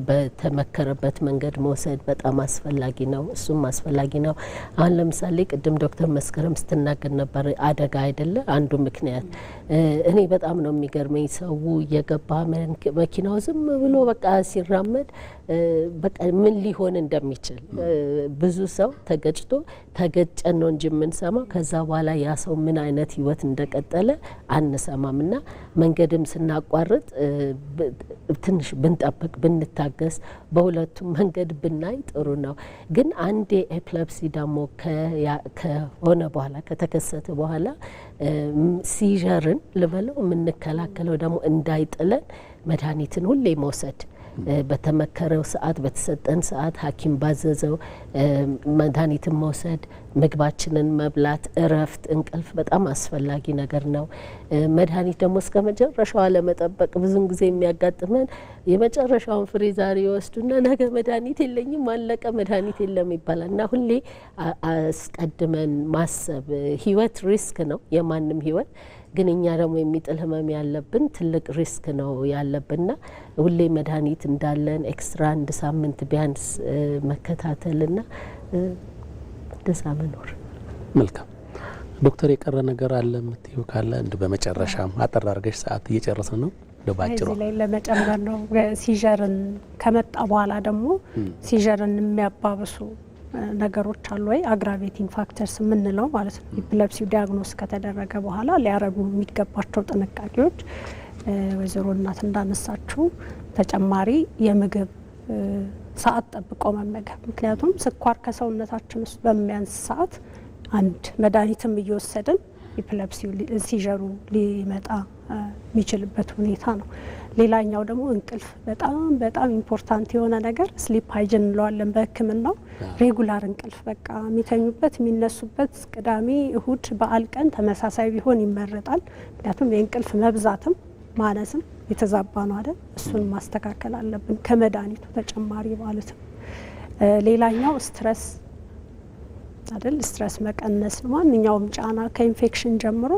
በተመከረበት መንገድ መውሰድ በጣም አስፈላጊ ነው። እሱም አስፈላጊ ነው። አሁን ለምሳሌ ቅድም ዶክተር መስከረም ስትናገር ነበር አደጋ አይደለ አንዱ ምክንያት። እኔ በጣም ነው የሚገርመኝ ሰው እየገባ መኪናው ዝም ብሎ በቃ ሲራመድ በቃ ምን ሊሆን እንደሚችል ብዙ ሰው ተገጭቶ ተገጨን ነው እንጂ የምንሰማው ከዛ በኋላ ያ ሰው ምን አይነት ህይወት እንደቀጠለ አንሰማም። እና መንገድም ስናቋርጥ ትንሽ ብንጠብቅ ብንታገስ በሁለቱም መንገድ ብናይ ጥሩ ነው። ግን አንዴ ኤፕለፕሲ ደግሞ ከሆነ በኋላ ከተከሰተ በኋላ ሲዠርን ልበለው የምንከላከለው ደግሞ እንዳይጥለን መድኃኒትን ሁሌ መውሰድ በተመከረው ሰዓት በተሰጠን ሰዓት ሐኪም ባዘዘው መድኃኒትን መውሰድ፣ ምግባችንን መብላት፣ እረፍት፣ እንቅልፍ በጣም አስፈላጊ ነገር ነው። መድኃኒት ደግሞ እስከ መጨረሻው አለመጠበቅ ብዙን ጊዜ የሚያጋጥመን የመጨረሻውን ፍሬ ዛሬ ይወስዱና ነገ መድኃኒት የለኝም አለቀ መድኃኒት የለም ይባላል። እና ሁሌ አስቀድመን ማሰብ ህይወት ሪስክ ነው የማንም ህይወት ግን እኛ ደግሞ የሚጥል ህመም ያለብን ትልቅ ሪስክ ነው ያለብንና ሁሌ መድኃኒት እንዳለን ኤክስትራ 1 ሳምንት ቢያንስ መከታተልና እንደዛ መኖር። መልካም ዶክተር የቀረ ነገር አለ የምትይው ካለ እንደ በመጨረሻም አጠር አድርገሽ ሰዓት እየጨረስን ነው ለባጭሩ እዚህ ላይ ለመጨመር ነው። ሲዠርን ከመጣ በኋላ ደግሞ ሲዠርን የሚያባብሱ ነገሮች አሉ ወይ አግራቬቲንግ ፋክተርስ የምንለው ማለት ነው። ኢፒሌፕሲው ዲያግኖስ ከተደረገ በኋላ ሊያረጉ የሚገባቸው ጥንቃቄዎች ወይዘሮ እናት እንዳነሳችው ተጨማሪ የምግብ ሰዓት ጠብቆ መመገብ። ምክንያቱም ስኳር ከሰውነታችን ውስጥ በሚያንስ ሰዓት አንድ መድኃኒትም እየወሰድን ኢፒሌፕሲው ሲዠሩ ሊመጣ የሚችልበት ሁኔታ ነው። ሌላኛው ደግሞ እንቅልፍ በጣም በጣም ኢምፖርታንት የሆነ ነገር ስሊፕ ሃይጂን እንለዋለን በሕክምናው። ሬጉላር እንቅልፍ በቃ የሚተኙበት የሚነሱበት ቅዳሜ፣ እሁድ፣ በዓል ቀን ተመሳሳይ ቢሆን ይመረጣል። ምክንያቱም የእንቅልፍ መብዛትም ማነስም የተዛባ ነው አይደል? እሱን ማስተካከል አለብን ከመድኃኒቱ ተጨማሪ ማለት ነው። ሌላኛው ስትረስ አይደል? ስትረስ መቀነስ ነው። ማንኛውም ጫና ከኢንፌክሽን ጀምሮ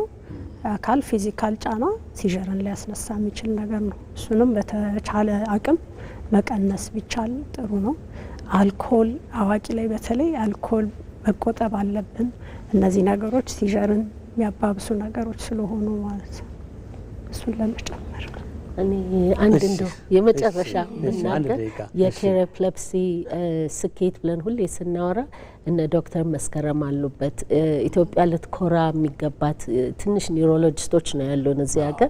አካል ፊዚካል ጫና ሲዠርን ሊያስነሳ የሚችል ነገር ነው። እሱንም በተቻለ አቅም መቀነስ ቢቻል ጥሩ ነው። አልኮል አዋቂ ላይ በተለይ አልኮል መቆጠብ አለብን። እነዚህ ነገሮች ሲዠርን የሚያባብሱ ነገሮች ስለሆኑ ማለት ነው። እሱን ለመጨመር እኔ አንድ እንደው የመጨረሻ ብናገር የኬር ኤፒሌፕሲ ስኬት ብለን ሁሌ ስናወራ እነ ዶክተር መስከረም አሉበት። ኢትዮጵያ ልትኮራ የሚገባት ትንሽ ኒውሮሎጂስቶች ነው ያሉን እዚህ ሀገር።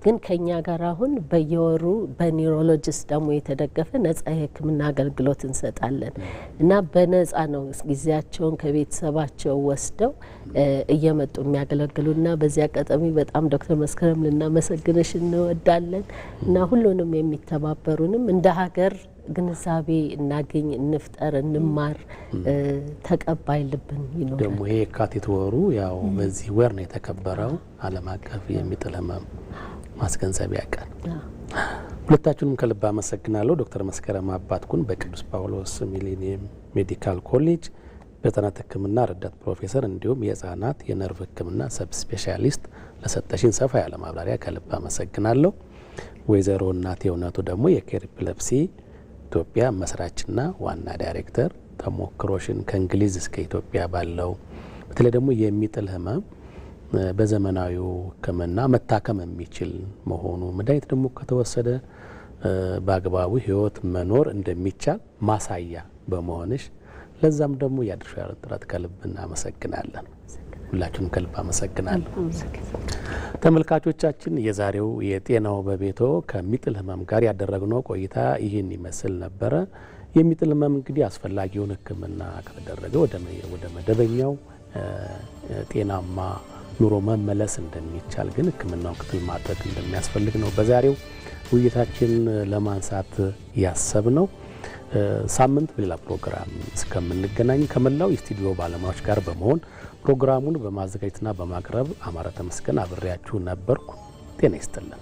ግን ከኛ ጋር አሁን በየወሩ በኒውሮሎጂስት ደግሞ የተደገፈ ነጻ የሕክምና አገልግሎት እንሰጣለን እና በነጻ ነው ጊዜያቸውን ከቤተሰባቸው ወስደው እየመጡ የሚያገለግሉና በዚህ አጋጣሚ በጣም ዶክተር መስከረም ልናመሰግንሽ እንወዳለን እና ሁሉንም የሚተባበሩንም እንደ ሀገር ግንዛቤ እናገኝ፣ እንፍጠር፣ እንማር፣ ተቀባይ ልብን ይኖር። ደግሞ ይሄ የካቲት ወሩ ያው በዚህ ወር ነው የተከበረው ዓለም አቀፍ የሚጥል ህመም ማስገንዘቢያ ቀን። ሁለታችሁንም ከልብ አመሰግናለሁ። ዶክተር መስከረም አባትኩን በቅዱስ ጳውሎስ ሚሊኒየም ሜዲካል ኮሌጅ በህጻናት ህክምና ረዳት ፕሮፌሰር እንዲሁም የህጻናት የነርቭ ህክምና ሰብ ስፔሻሊስት ለሰጠሽን ሰፋ ያለ ማብራሪያ ከልብ አመሰግናለሁ። ወይዘሮ እናቴ እውነቱ ደግሞ የኬር ኤፒሌፕሲ ኢትዮጵያ መስራችና ዋና ዳይሬክተር፣ ተሞክሮሽን ከእንግሊዝ እስከ ኢትዮጵያ ባለው በተለይ ደግሞ የሚጥል ህመም በዘመናዊው ህክምና መታከም የሚችል መሆኑ መድኃኒት ደግሞ ከተወሰደ በአግባቡ ህይወት መኖር እንደሚቻል ማሳያ በመሆንሽ ለዛም ደግሞ ያድርሻል ጥረት ከልብ እናመሰግናለን። ሁላችሁንም ከልብ አመሰግናለሁ። ተመልካቾቻችን የዛሬው የጤናው በቤቶ ከሚጥል ህመም ጋር ያደረግነው ቆይታ ይህን ይመስል ነበረ። የሚጥል ህመም እንግዲህ አስፈላጊውን ህክምና ከተደረገ ወደ መደበኛው ጤናማ ኑሮ መመለስ እንደሚቻል ግን ህክምናውን ክትትል ማድረግ እንደሚያስፈልግ ነው በዛሬው ውይይታችን ለማንሳት ያሰብነው። ሳምንት በሌላ ፕሮግራም እስከምንገናኝ ከመላው የስቱዲዮ ባለሙያዎች ጋር በመሆን ፕሮግራሙን በማዘጋጀትና በማቅረብ አማረ ተመስገን አብሬያችሁ ነበርኩ። ጤና ይስጥልን።